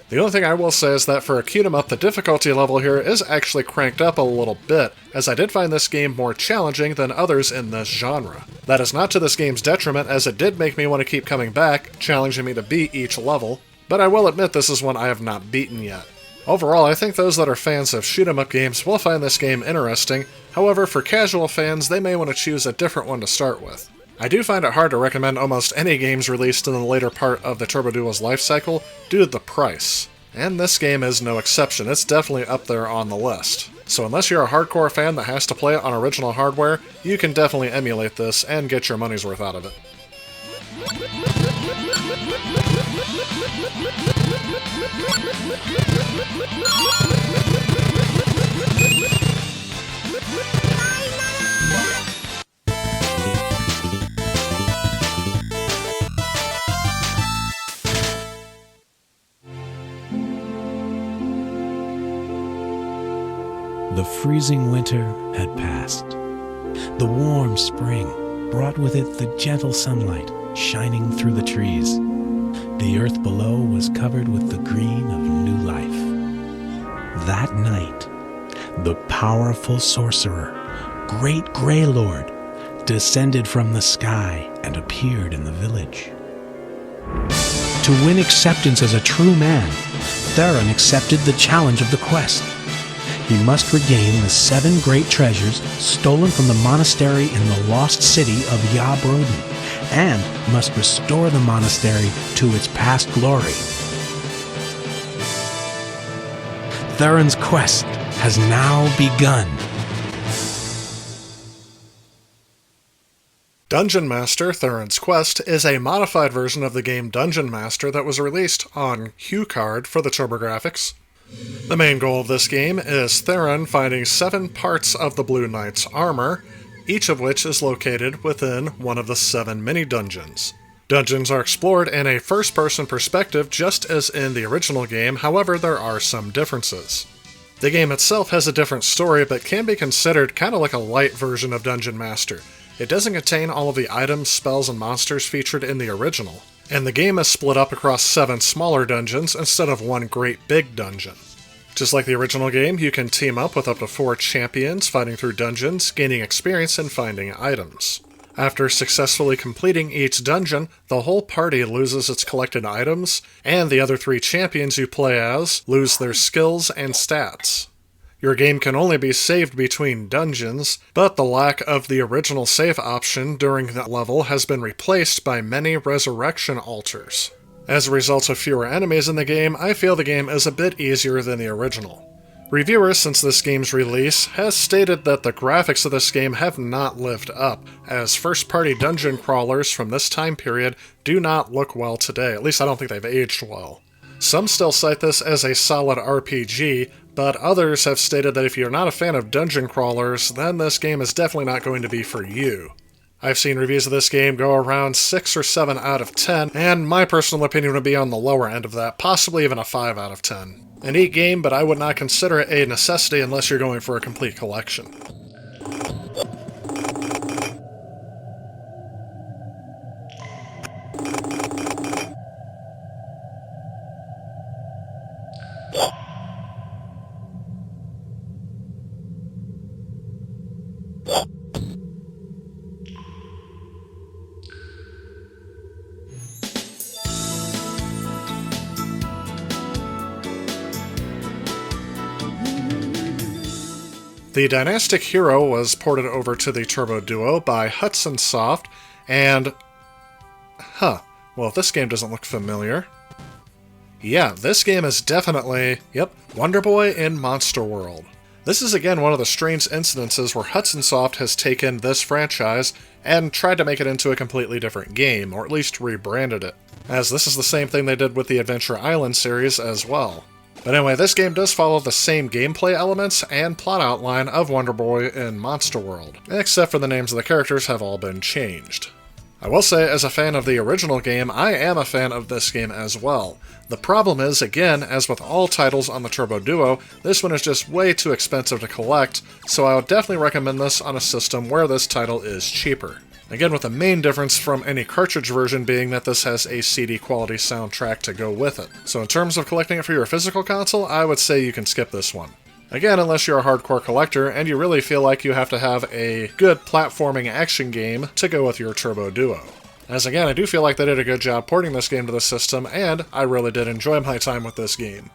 The only thing I will say is that for a cute-em-up, the difficulty level here is actually cranked up a little bit, as I did find this game more challenging than others in this genre. That is not to this game's detriment, as it did make me want to keep coming back, challenging me to beat each level, but I will admit this is one I have not beaten yet. Overall, I think those that are fans of shoot-em-up games will find this game interesting. However, for casual fans, they may want to choose a different one to start with. I do find it hard to recommend almost any games released in the later part of the Turbo Duo's life cycle due to the price. And this game is no exception, it's definitely up there on the list. So unless you're a hardcore fan that has to play it on original hardware, you can definitely emulate this and get your money's worth out of it. The freezing winter had passed. The warm spring brought with it the gentle sunlight shining through the trees. The earth below was covered with the green of new life. That night, the powerful sorcerer, Great Grey Lord, descended from the sky and appeared in the village. To win acceptance as a true man, Theron accepted the challenge of the quest. He must regain the 7 great treasures stolen from the monastery in the lost city of Yabroden, and must restore the monastery to its past glory. Theron's quest has now begun. Dungeon Master: Theron's Quest is a modified version of the game Dungeon Master that was released on HuCard for the TurboGrafx. The main goal of this game is Theron finding 7 parts of the Blue Knight's armor, each of which is located within one of the 7 mini-dungeons. Dungeons are explored in a first-person perspective just as in the original game, however there are some differences. The game itself has a different story, but can be considered kind of like a light version of Dungeon Master. It doesn't contain all of the items, spells, and monsters featured in the original, and the game is split up across 7 smaller dungeons instead of one great big dungeon. Just like the original game, you can team up with up to 4 champions fighting through dungeons, gaining experience and finding items. After successfully completing each dungeon, the whole party loses its collected items, and the other 3 champions you play as lose their skills and stats. Your game can only be saved between dungeons, but the lack of the original save option during that level has been replaced by many resurrection altars. As a result of fewer enemies in the game, I feel the game is a bit easier than the original. Reviewers since this game's release has stated that the graphics of this game have not lived up, as first-party dungeon crawlers from this time period do not look well today, at least I don't think they've aged well. Some still cite this as a solid RPG, but others have stated that if you're not a fan of dungeon crawlers, then this game is definitely not going to be for you. I've seen reviews of this game go around 6 or 7 out of 10, and my personal opinion would be on the lower end of that, possibly even a 5 out of 10. A neat game, but I would not consider it a necessity unless you're going for a complete collection. The Dynastic Hero was ported over to the Turbo Duo by Hudson Soft, and... well, this game doesn't look familiar. Yeah, this game is definitely, Wonder Boy in Monster World. This is again one of the strange incidences where Hudson Soft has taken this franchise and tried to make it into a completely different game, or at least rebranded it, as this is the same thing they did with the Adventure Island series as well. But anyway, this game does follow the same gameplay elements and plot outline of Wonder Boy in Monster World, except for the names of the characters have all been changed. I will say, as a fan of the original game, I am a fan of this game as well. The problem is, again, as with all titles on the Turbo Duo, this one is just way too expensive to collect, so I would definitely recommend this on a system where this title is cheaper. Again, with the main difference from any cartridge version being that this has a CD quality soundtrack to go with it. So in terms of collecting it for your physical console, I would say you can skip this one. Again, unless you're a hardcore collector and you really feel like you have to have a good platforming action game to go with your Turbo Duo. As again, I do feel like they did a good job porting this game to the system, and I really did enjoy my time with this game.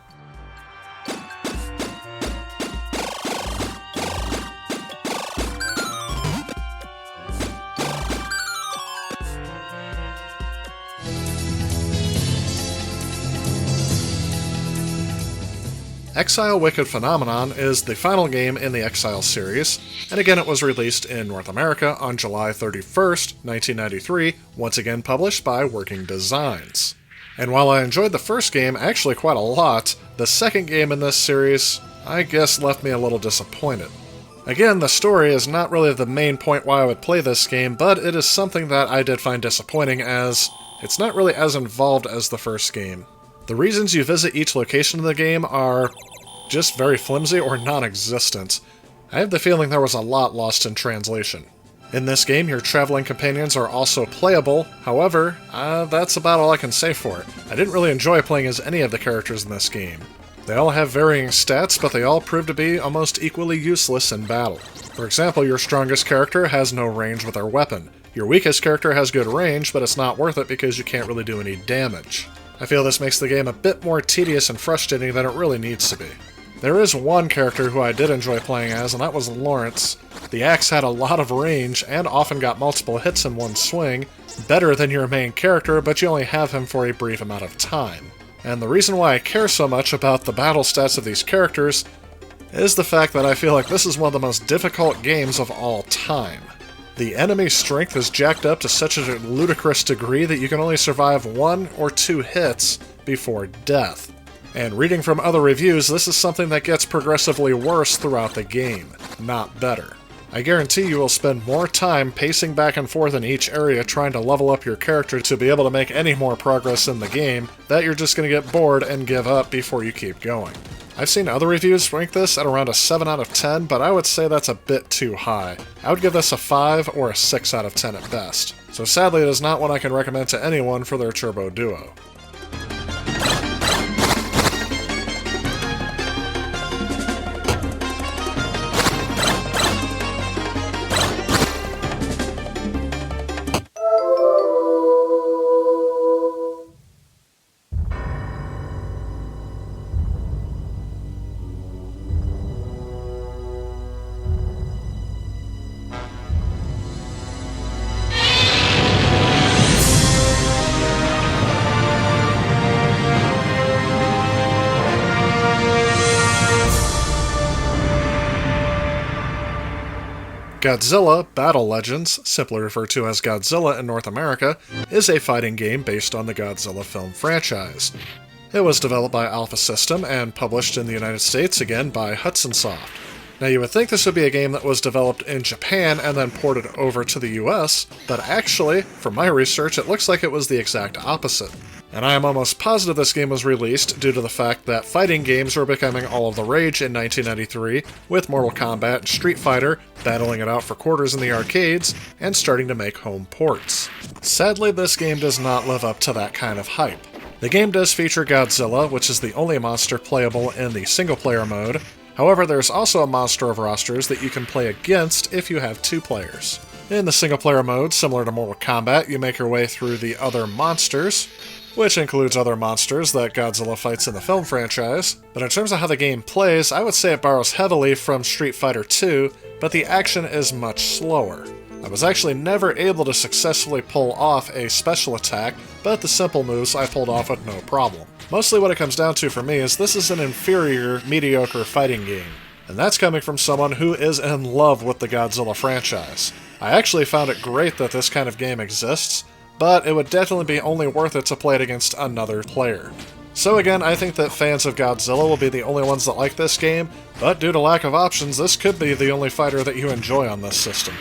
Exile Wicked Phenomenon is the final game in the Exile series, and again it was released in North America on July 31st, 1993, once again published by Working Designs. And while I enjoyed the first game actually quite a lot, the second game in this series, I guess, left me a little disappointed. Again, the story is not really the main point why I would play this game, but it is something that I did find disappointing, as it's not really as involved as the first game. The reasons you visit each location in the game are just very flimsy or non-existent. I have the feeling there was a lot lost in translation. In this game, your traveling companions are also playable, however, that's about all I can say for it. I didn't really enjoy playing as any of the characters in this game. They all have varying stats, but they all prove to be almost equally useless in battle. For example, your strongest character has no range with their weapon. Your weakest character has good range, but it's not worth it because you can't really do any damage. I feel this makes the game a bit more tedious and frustrating than it really needs to be. There is one character who I did enjoy playing as, and that was Lawrence. The axe had a lot of range, and often got multiple hits in one swing, better than your main character, but you only have him for a brief amount of time. And the reason why I care so much about the battle stats of these characters is the fact that I feel like this is one of the most difficult games of all time. The enemy's strength is jacked up to such a ludicrous degree that you can only survive 1 or 2 hits before death. And reading from other reviews, this is something that gets progressively worse throughout the game, not better. I guarantee you will spend more time pacing back and forth in each area trying to level up your character to be able to make any more progress in the game, that you're just going to get bored and give up before you keep going. I've seen other reviews rank this at around a 7 out of 10, but I would say that's a bit too high. I would give this a 5 or a 6 out of 10 at best. So sadly it is not one I can recommend to anyone for their Turbo Duo. Godzilla Battle Legends, simply referred to as Godzilla in North America, is a fighting game based on the Godzilla film franchise. It was developed by Alpha System and published in the United States, again by Hudson Soft. Now you would think this would be a game that was developed in Japan and then ported over to the US, but actually, from my research, it looks like it was the exact opposite. And I am almost positive this game was released due to the fact that fighting games were becoming all of the rage in 1993, with Mortal Kombat and Street Fighter battling it out for quarters in the arcades and starting to make home ports. Sadly, this game does not live up to that kind of hype. The game does feature Godzilla, which is the only monster playable in the single-player mode. However, there's also a monster of rosters that you can play against if you have 2 players. In the single-player mode, similar to Mortal Kombat, you make your way through the other monsters, which includes other monsters that Godzilla fights in the film franchise. But in terms of how the game plays, I would say it borrows heavily from Street Fighter 2, but the action is much slower. I was actually never able to successfully pull off a special attack, but the simple moves I pulled off with no problem. Mostly what it comes down to for me is this is an inferior, mediocre fighting game. And that's coming from someone who is in love with the Godzilla franchise. I actually found it great that this kind of game exists, but it would definitely be only worth it to play it against another player. So again, I think that fans of Godzilla will be the only ones that like this game, but due to lack of options, this could be the only fighter that you enjoy on this system.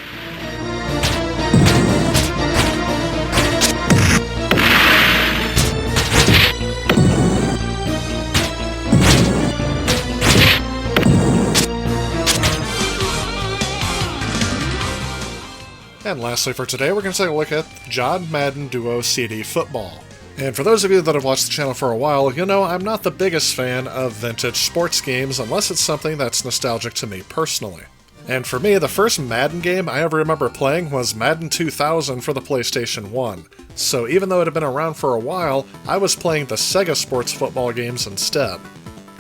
And lastly for today, we're going to take a look at John Madden Duo CD Football. And for those of you that have watched the channel for a while, you know I'm not the biggest fan of vintage sports games unless it's something that's nostalgic to me personally. And for me, the first Madden game I ever remember playing was Madden 2000 for the PlayStation 1. So even though it had been around for a while, I was playing the Sega sports football games instead.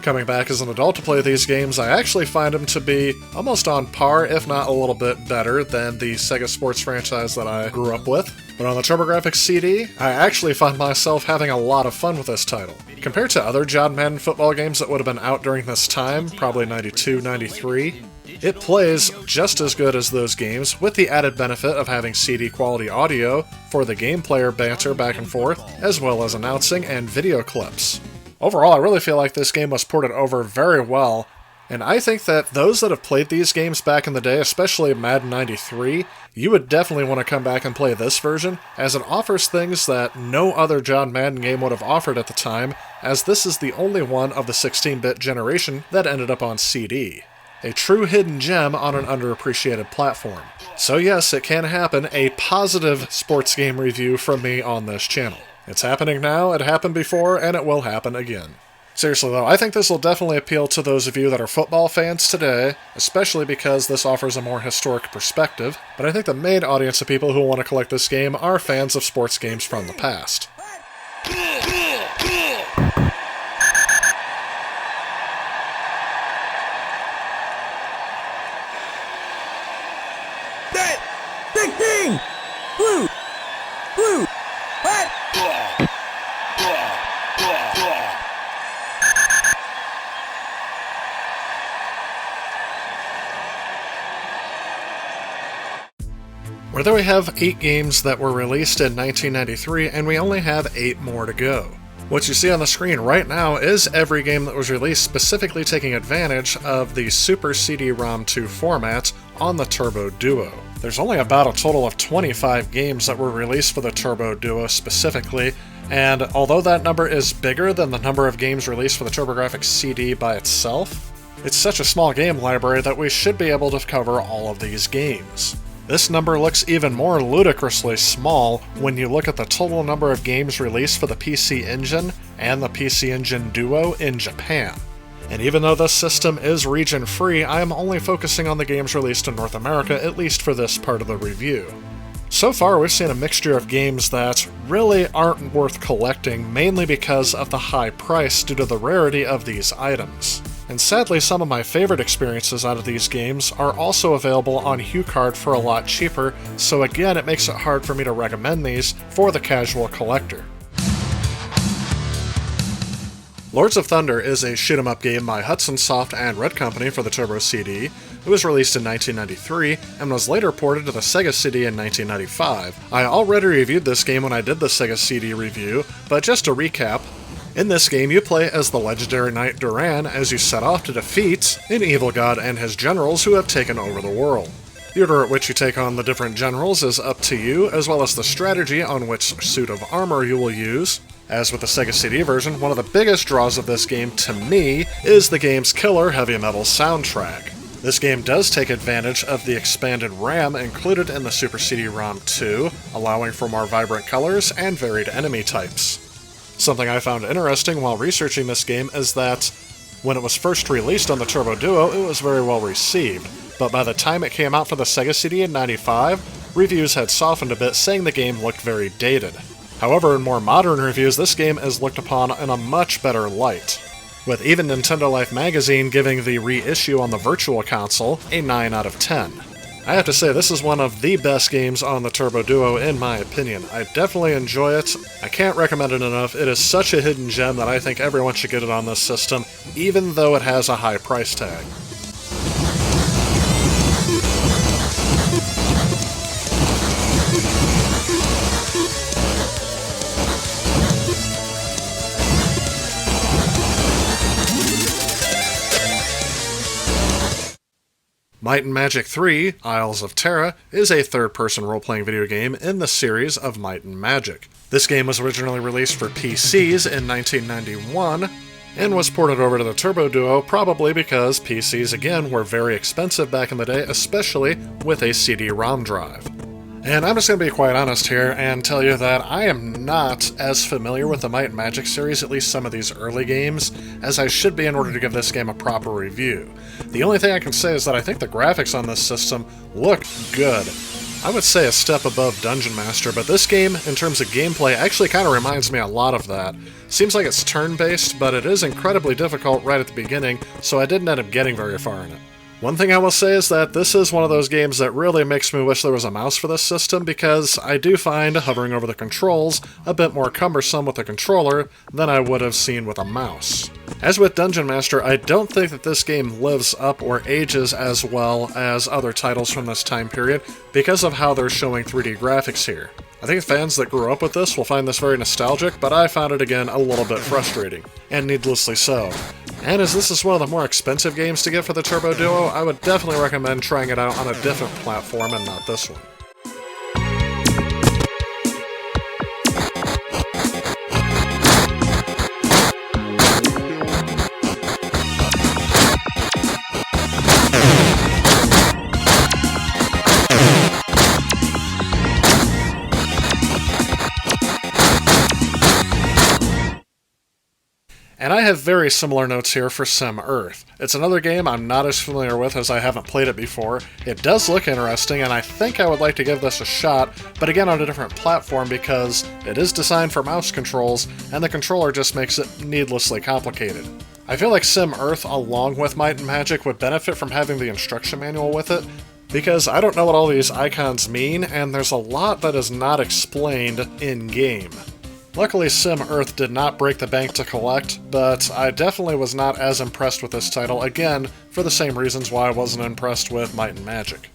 Coming back as an adult to play these games, I actually find them to be almost on par, if not a little bit better, than the Sega Sports franchise that I grew up with. But on the TurboGrafx CD, I actually find myself having a lot of fun with this title. Compared to other John Madden football games that would have been out during this time, probably 92, 93, it plays just as good as those games, with the added benefit of having CD quality audio for the game player banter back and forth, as well as announcing and video clips. Overall, I really feel like this game was ported over very well, and I think that those that have played these games back in the day, especially Madden 93, you would definitely want to come back and play this version, as it offers things that no other John Madden game would have offered at the time, as this is the only one of the 16-bit generation that ended up on CD. A true hidden gem on an underappreciated platform. So yes, it can happen, a positive sports game review from me on this channel. It's happening now, it happened before, and it will happen again. Seriously though, I think this will definitely appeal to those of you that are football fans today, especially because this offers a more historic perspective, but I think the main audience of people who want to collect this game are fans of sports games from the past. Where there we have 8 games that were released in 1993, and we only have 8 more to go. What you see on the screen right now is every game that was released specifically taking advantage of the Super CD-ROM 2 format on the Turbo Duo. There's only about a total of 25 games that were released for the Turbo Duo specifically, and although that number is bigger than the number of games released for the TurboGrafx CD by itself, it's such a small game library that we should be able to cover all of these games. This number looks even more ludicrously small when you look at the total number of games released for the PC Engine and the PC Engine Duo in Japan. And even though this system is region-free, I am only focusing on the games released in North America, at least for this part of the review. So far, we've seen a mixture of games that really aren't worth collecting, mainly because of the high price due to the rarity of these items. And sadly, some of my favorite experiences out of these games are also available on HuCard for a lot cheaper, so again it makes it hard for me to recommend these for the casual collector. Lords of Thunder is a shoot-'em-up game by Hudson Soft and Red Company for the Turbo CD. It was released in 1993 and was later ported to the Sega CD in 1995. I already reviewed this game when I did the Sega CD review, but just to recap, in this game, you play as the legendary knight Duran as you set off to defeat an evil god and his generals who have taken over the world. The order at which you take on the different generals is up to you, as well as the strategy on which suit of armor you will use. As with the Sega CD version, one of the biggest draws of this game to me is the game's killer heavy metal soundtrack. This game does take advantage of the expanded RAM included in the Super CD-ROM 2, allowing for more vibrant colors and varied enemy types. Something I found interesting while researching this game is that when it was first released on the Turbo Duo, it was very well received, but by the time it came out for the Sega CD in '95, reviews had softened a bit, saying the game looked very dated. However, in more modern reviews, this game is looked upon in a much better light, with even Nintendo Life magazine giving the reissue on the Virtual Console a 9 out of 10. I have to say, this is one of the best games on the Turbo Duo in my opinion. I definitely enjoy it. I can't recommend it enough. It is such a hidden gem that I think everyone should get it on this system, even though it has a high price tag. Might and Magic 3, Isles of Terra, is a third-person role-playing video game in the series of Might and Magic. This game was originally released for PCs in 1991, and was ported over to the Turbo Duo probably because PCs, again, were very expensive back in the day, especially with a CD-ROM drive. And I'm just going to be quite honest here and tell you that I am not as familiar with the Might and Magic series, at least some of these early games, as I should be in order to give this game a proper review. The only thing I can say is that I think the graphics on this system look good. I would say a step above Dungeon Master, but this game, in terms of gameplay, actually kind of reminds me a lot of that. Seems like it's turn-based, but it is incredibly difficult right at the beginning, so I didn't end up getting very far in it. One thing I will say is that this is one of those games that really makes me wish there was a mouse for this system, because I do find hovering over the controls a bit more cumbersome with a controller than I would have seen with a mouse. As with Dungeon Master, I don't think that this game lives up or ages as well as other titles from this time period because of how they're showing 3D graphics here. I think fans that grew up with this will find this very nostalgic, but I found it again a little bit frustrating, and needlessly so. And as this is one of the more expensive games to get for the Turbo Duo, I would definitely recommend trying it out on a different platform and not this one. And I have very similar notes here for Sim Earth. It's another game I'm not as familiar with as I haven't played it before. It does look interesting, and I think I would like to give this a shot, but again on a different platform because it is designed for mouse controls, and the controller just makes it needlessly complicated. I feel like Sim Earth, along with Might and Magic, would benefit from having the instruction manual with it, because I don't know what all these icons mean, and there's a lot that is not explained in-game. Luckily, Sim Earth did not break the bank to collect, but I definitely was not as impressed with this title, again, for the same reasons why I wasn't impressed with Might and Magic.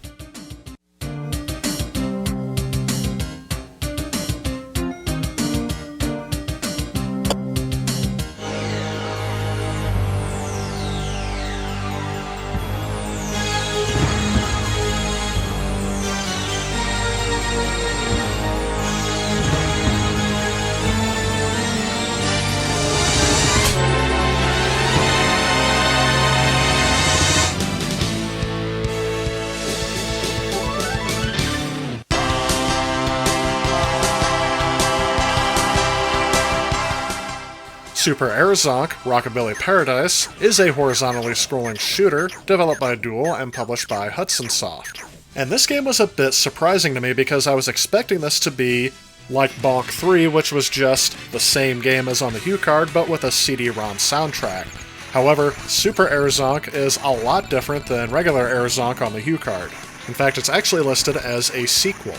Super Air Zonk, Rockabilly Paradise, is a horizontally scrolling shooter developed by Dual and published by Hudson Soft. And this game was a bit surprising to me because I was expecting this to be like Bonk 3, which was just the same game as on the HuCard but with a CD-ROM soundtrack. However, Super Air Zonk is a lot different than regular Air Zonk on the HuCard. In fact, it's actually listed as a sequel.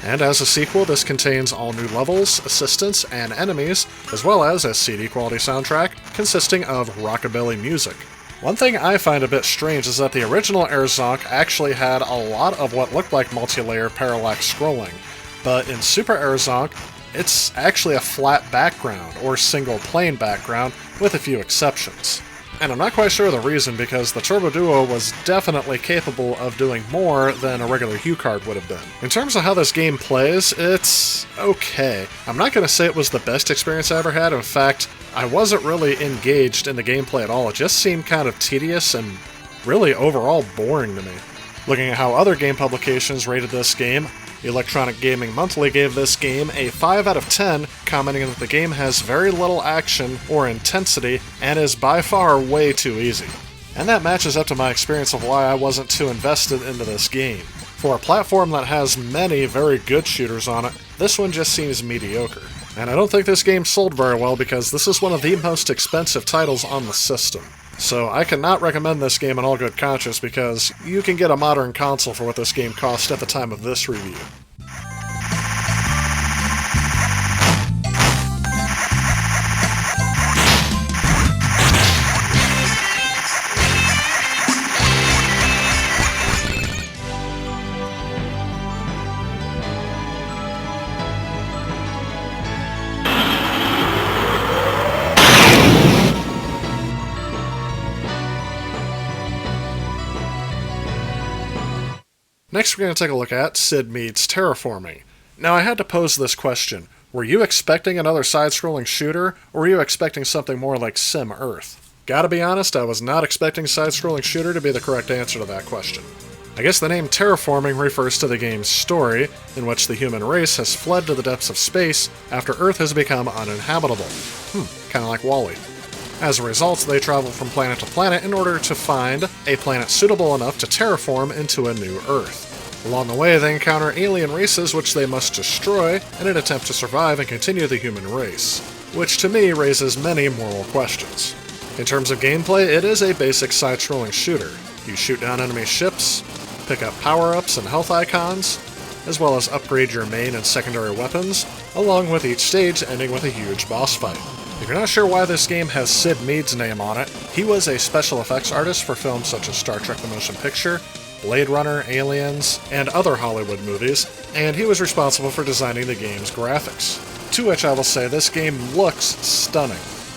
And as a sequel, this contains all new levels, assistants, and enemies, as well as a CD-quality soundtrack consisting of rockabilly music. One thing I find a bit strange is that the original Air Zonk actually had a lot of what looked like multi-layer parallax scrolling, but in Super Air Zonk, it's actually a flat background, or single plane background, with a few exceptions. And I'm not quite sure the reason, because the Turbo Duo was definitely capable of doing more than a regular HuCard would have been. In terms of how this game plays, it's okay. I'm not going to say it was the best experience I ever had. In fact, I wasn't really engaged in the gameplay at all. It just seemed kind of tedious and really overall boring to me. Looking at how other game publications rated this game, Electronic Gaming Monthly gave this game a 5 out of 10, commenting that the game has very little action or intensity and is by far way too easy. And that matches up to my experience of why I wasn't too invested into this game. For a platform that has many very good shooters on it, this one just seems mediocre. And I don't think this game sold very well because this is one of the most expensive titles on the system. So I cannot recommend this game in all good conscience because you can get a modern console for what this game cost at the time of this review. Next, we're going to take a look at Sid Mead's Terraforming. Now, I had to pose this question. Were you expecting another side-scrolling shooter, or were you expecting something more like Sim Earth? Gotta be honest, I was not expecting side-scrolling shooter to be the correct answer to that question. I guess the name Terraforming refers to the game's story, in which the human race has fled to the depths of space after Earth has become uninhabitable. Kinda like WALL-E. As a result, they travel from planet to planet in order to find a planet suitable enough to terraform into a new Earth. Along the way, they encounter alien races which they must destroy in an attempt to survive and continue the human race, which to me raises many moral questions. In terms of gameplay, it is a basic side-scrolling shooter. You shoot down enemy ships, pick up power-ups and health icons, as well as upgrade your main and secondary weapons, along with each stage ending with a huge boss fight. If you're not sure why this game has Sid Mead's name on it, he was a special effects artist for films such as Star Trek the Motion Picture, Blade Runner, Aliens, and other Hollywood movies, and he was responsible for designing the game's graphics. To which I will say this game looks stunning.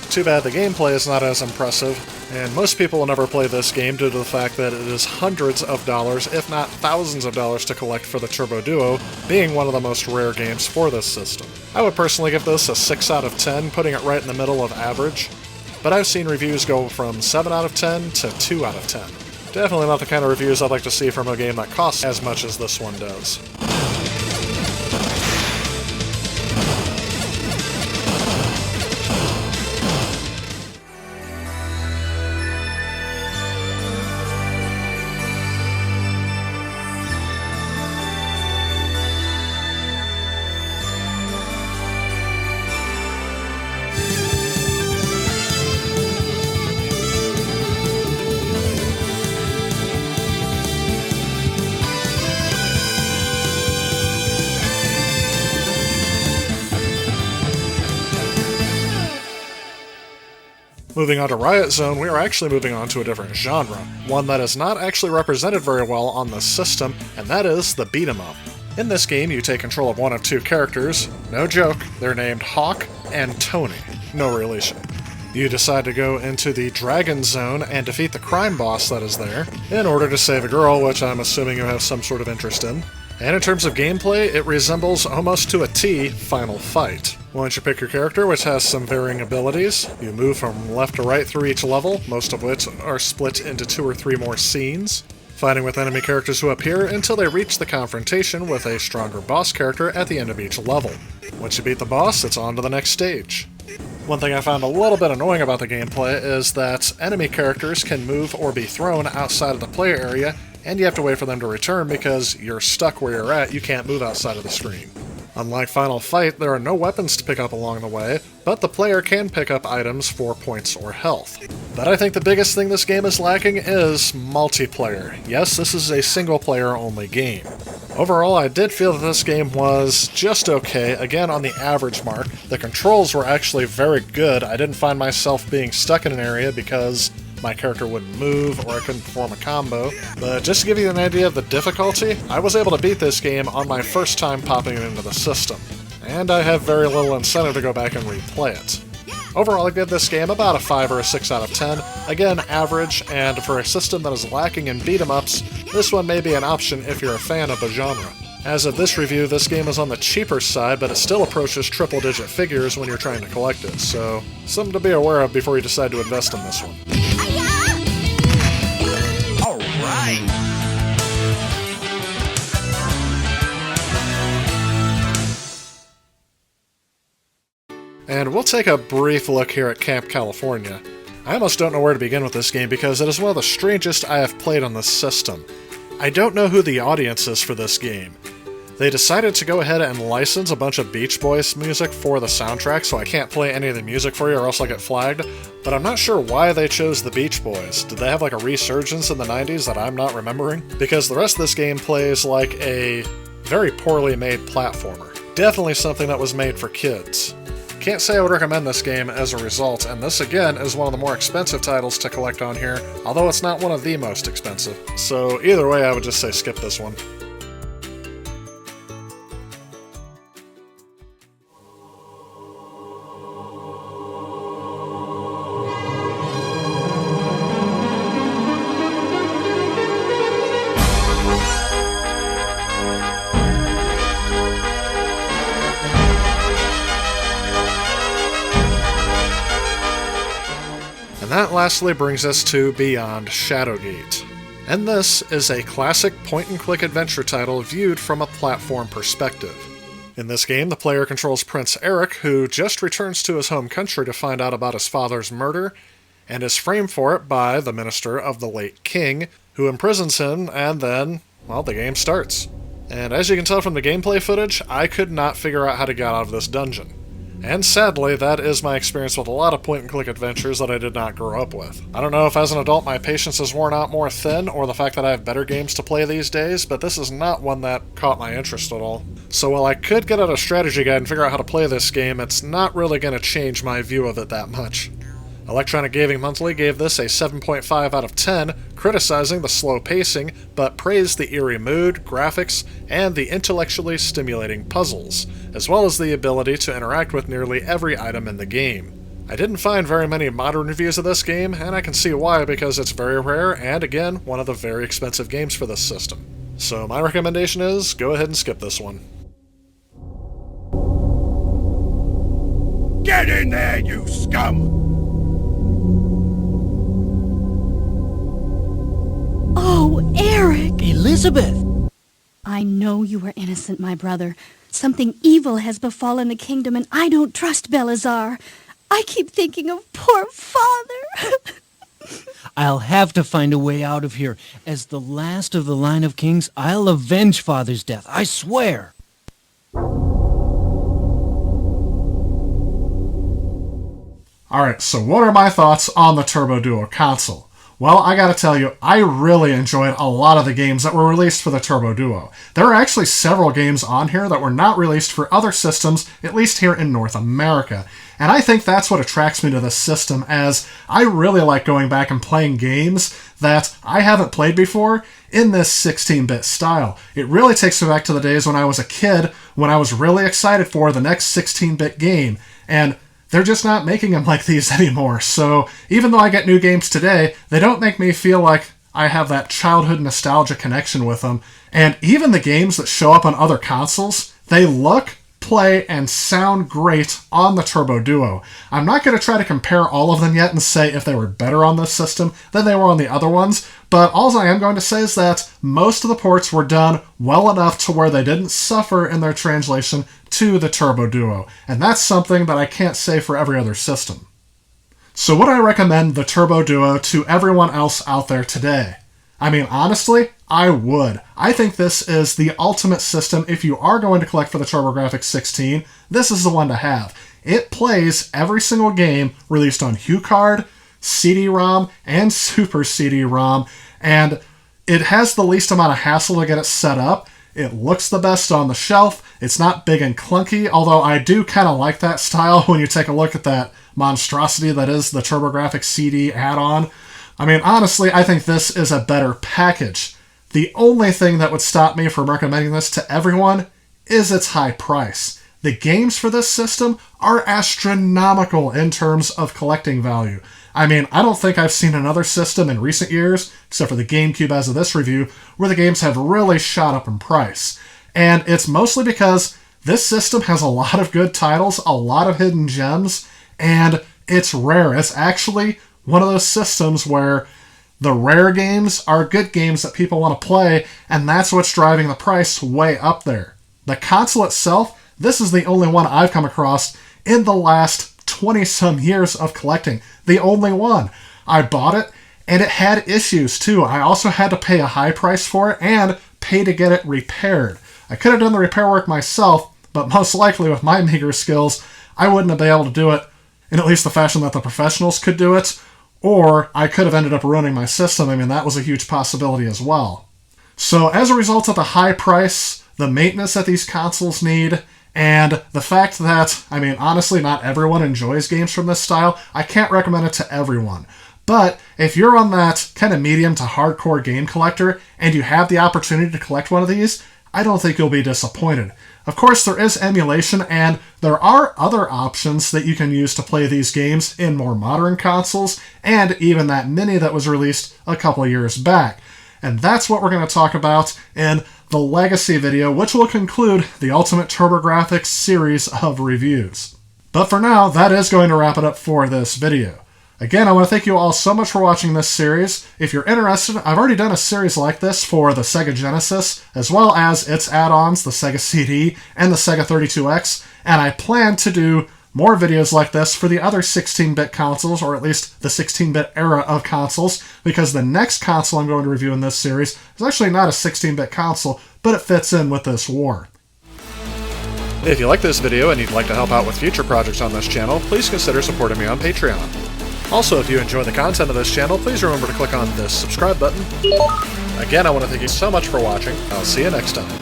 Too bad the gameplay is not as impressive, and most people will never play this game due to the fact that it is hundreds of dollars, if not thousands of dollars to collect for the Turbo Duo, being one of the most rare games for this system. I would personally give this a 6 out of 10, putting it right in the middle of average, but I've seen reviews go from 7 out of 10 to 2 out of 10. Definitely not the kind of reviews I'd like to see from a game that costs as much as this one does. Moving on to Riot Zone, we are actually moving on to a different genre, one that is not actually represented very well on this system, and that is the beat 'em up. In this game, you take control of one of two characters. No joke, they're named Hawk and Tony. No relation. You decide to go into the Dragon Zone and defeat the crime boss that is there, in order to save a girl, which I'm assuming you have some sort of interest in. And in terms of gameplay, it resembles almost to a T Final Fight. Once you pick your character, which has some varying abilities, you move from left to right through each level, most of which are split into 2 or 3 more scenes, fighting with enemy characters who appear until they reach the confrontation with a stronger boss character at the end of each level. Once you beat the boss, it's on to the next stage. One thing I found a little bit annoying about the gameplay is that enemy characters can move or be thrown outside of the player area, and you have to wait for them to return because you're stuck where you're at, you can't move outside of the screen. Unlike Final Fight, there are no weapons to pick up along the way, but the player can pick up items for points or health. But I think the biggest thing this game is lacking is multiplayer. Yes, this is a single-player only game. Overall, I did feel that this game was just okay, again on the average mark. The controls were actually very good. I didn't find myself being stuck in an area because my character wouldn't move or I couldn't perform a combo. But just to give you an idea of the difficulty, I was able to beat this game on my first time popping it into the system. And I have very little incentive to go back and replay it. Overall, I give this game about a 5 or a 6 out of 10. Again, average, and for a system that is lacking in beat-em-ups, this one may be an option if you're a fan of the genre. As of this review, this game is on the cheaper side, but it still approaches triple-digit figures when you're trying to collect it, so something to be aware of before you decide to invest in this one. And we'll take a brief look here at Camp California. I almost don't know where to begin with this game because it is one of the strangest I have played on this system. I don't know who the audience is for this game. They decided to go ahead and license a bunch of Beach Boys music for the soundtrack, so I can't play any of the music for you or else I'll get flagged, but I'm not sure why they chose the Beach Boys. Did they have like a resurgence in the 90s that I'm not remembering? Because the rest of this game plays like a very poorly made platformer. Definitely something that was made for kids. Can't say I would recommend this game as a result, and this again is one of the more expensive titles to collect on here, although it's not one of the most expensive. So either way, I would just say skip this one. And that lastly brings us to Beyond Shadowgate. And this is a classic point-and-click adventure title viewed from a platform perspective. In this game, the player controls Prince Eric, who just returns to his home country to find out about his father's murder, and is framed for it by the minister of the late king, who imprisons him, and then, well, the game starts. And as you can tell from the gameplay footage, I could not figure out how to get out of this dungeon. And sadly, that is my experience with a lot of point-and-click adventures that I did not grow up with. I don't know if as an adult my patience has worn out more thin, or the fact that I have better games to play these days, but this is not one that caught my interest at all. So while I could get out a strategy guide and figure out how to play this game, it's not really going to change my view of it that much. Electronic Gaming Monthly gave this a 7.5 out of 10, criticizing the slow pacing, but praised the eerie mood, graphics, and the intellectually stimulating puzzles, as well as the ability to interact with nearly every item in the game. I didn't find very many modern reviews of this game, and I can see why, because it's very rare and, again, one of the very expensive games for this system. So my recommendation is, go ahead and skip this one. Get in there, you scum! Oh, Eric! Elizabeth! I know you are innocent, my brother. Something evil has befallen the kingdom, and I don't trust Belazar. I keep thinking of poor father. I'll have to find a way out of here. As the last of the line of kings, I'll avenge father's death, I swear! Alright, so what are my thoughts on the Turbo Duo console? Well, I gotta tell you, I really enjoyed a lot of the games that were released for the Turbo Duo. There are actually several games on here that were not released for other systems, at least here in North America. And I think that's what attracts me to this system, as I really like going back and playing games that I haven't played before in this 16-bit style. It really takes me back to the days when I was a kid, when I was really excited for the next 16-bit game. And they're just not making them like these anymore, so even though I get new games today, they don't make me feel like I have that childhood nostalgia connection with them. And even the games that show up on other consoles, they look, play, and sound great on the Turbo Duo. I'm not going to try to compare all of them yet and say if they were better on this system than they were on the other ones, but all I am going to say is that most of the ports were done well enough to where they didn't suffer in their translation to the Turbo Duo, and that's something that I can't say for every other system. So would I recommend the Turbo Duo to everyone else out there today? I mean, honestly, I would. I think this is the ultimate system if you are going to collect for the TurboGrafx 16. This is the one to have. It plays every single game released on HuCard, CD-ROM, and Super CD-ROM, and it has the least amount of hassle to get it set up. It looks the best on the shelf. It's not big and clunky, although I do kind of like that style when you take a look at that monstrosity that is the TurboGrafx CD add-on. I mean, honestly, I think this is a better package. The only thing that would stop me from recommending this to everyone is its high price. The games for this system are astronomical in terms of collecting value. I mean, I don't think I've seen another system in recent years, except for the GameCube as of this review, where the games have really shot up in price. And it's mostly because this system has a lot of good titles, a lot of hidden gems, and it's rare. It's actually one of those systems where the rare games are good games that people want to play, and that's what's driving the price way up there. The console itself, this is the only one I've come across in the last 20-some years of collecting. The only one. I bought it, and it had issues too. I also had to pay a high price for it and pay to get it repaired. I could have done the repair work myself, but most likely with my meager skills, I wouldn't have been able to do it in at least the fashion that the professionals could do it, or I could have ended up ruining my system. I mean, that was a huge possibility as well. So as a result of the high price, the maintenance that these consoles need, and the fact that, I mean, honestly, not everyone enjoys games from this style, I can't recommend it to everyone. But if you're on that kind of medium to hardcore game collector and you have the opportunity to collect one of these, I don't think you'll be disappointed. Of course, there is emulation, and there are other options that you can use to play these games in more modern consoles, and even that mini that was released a couple years back. And that's what we're going to talk about in the Legacy video, which will conclude the Ultimate TurboGrafx series of reviews. But for now, that is going to wrap it up for this video. Again, I want to thank you all so much for watching this series. If you're interested, I've already done a series like this for the Sega Genesis, as well as its add-ons, the Sega CD and the Sega 32X, and I plan to do more videos like this for the other 16-bit consoles, or at least the 16-bit era of consoles, because the next console I'm going to review in this series is actually not a 16-bit console, but it fits in with this war. If you like this video and you'd like to help out with future projects on this channel, please consider supporting me on Patreon. Also, if you enjoy the content of this channel, please remember to click on this subscribe button. Again, I want to thank you so much for watching. I'll see you next time.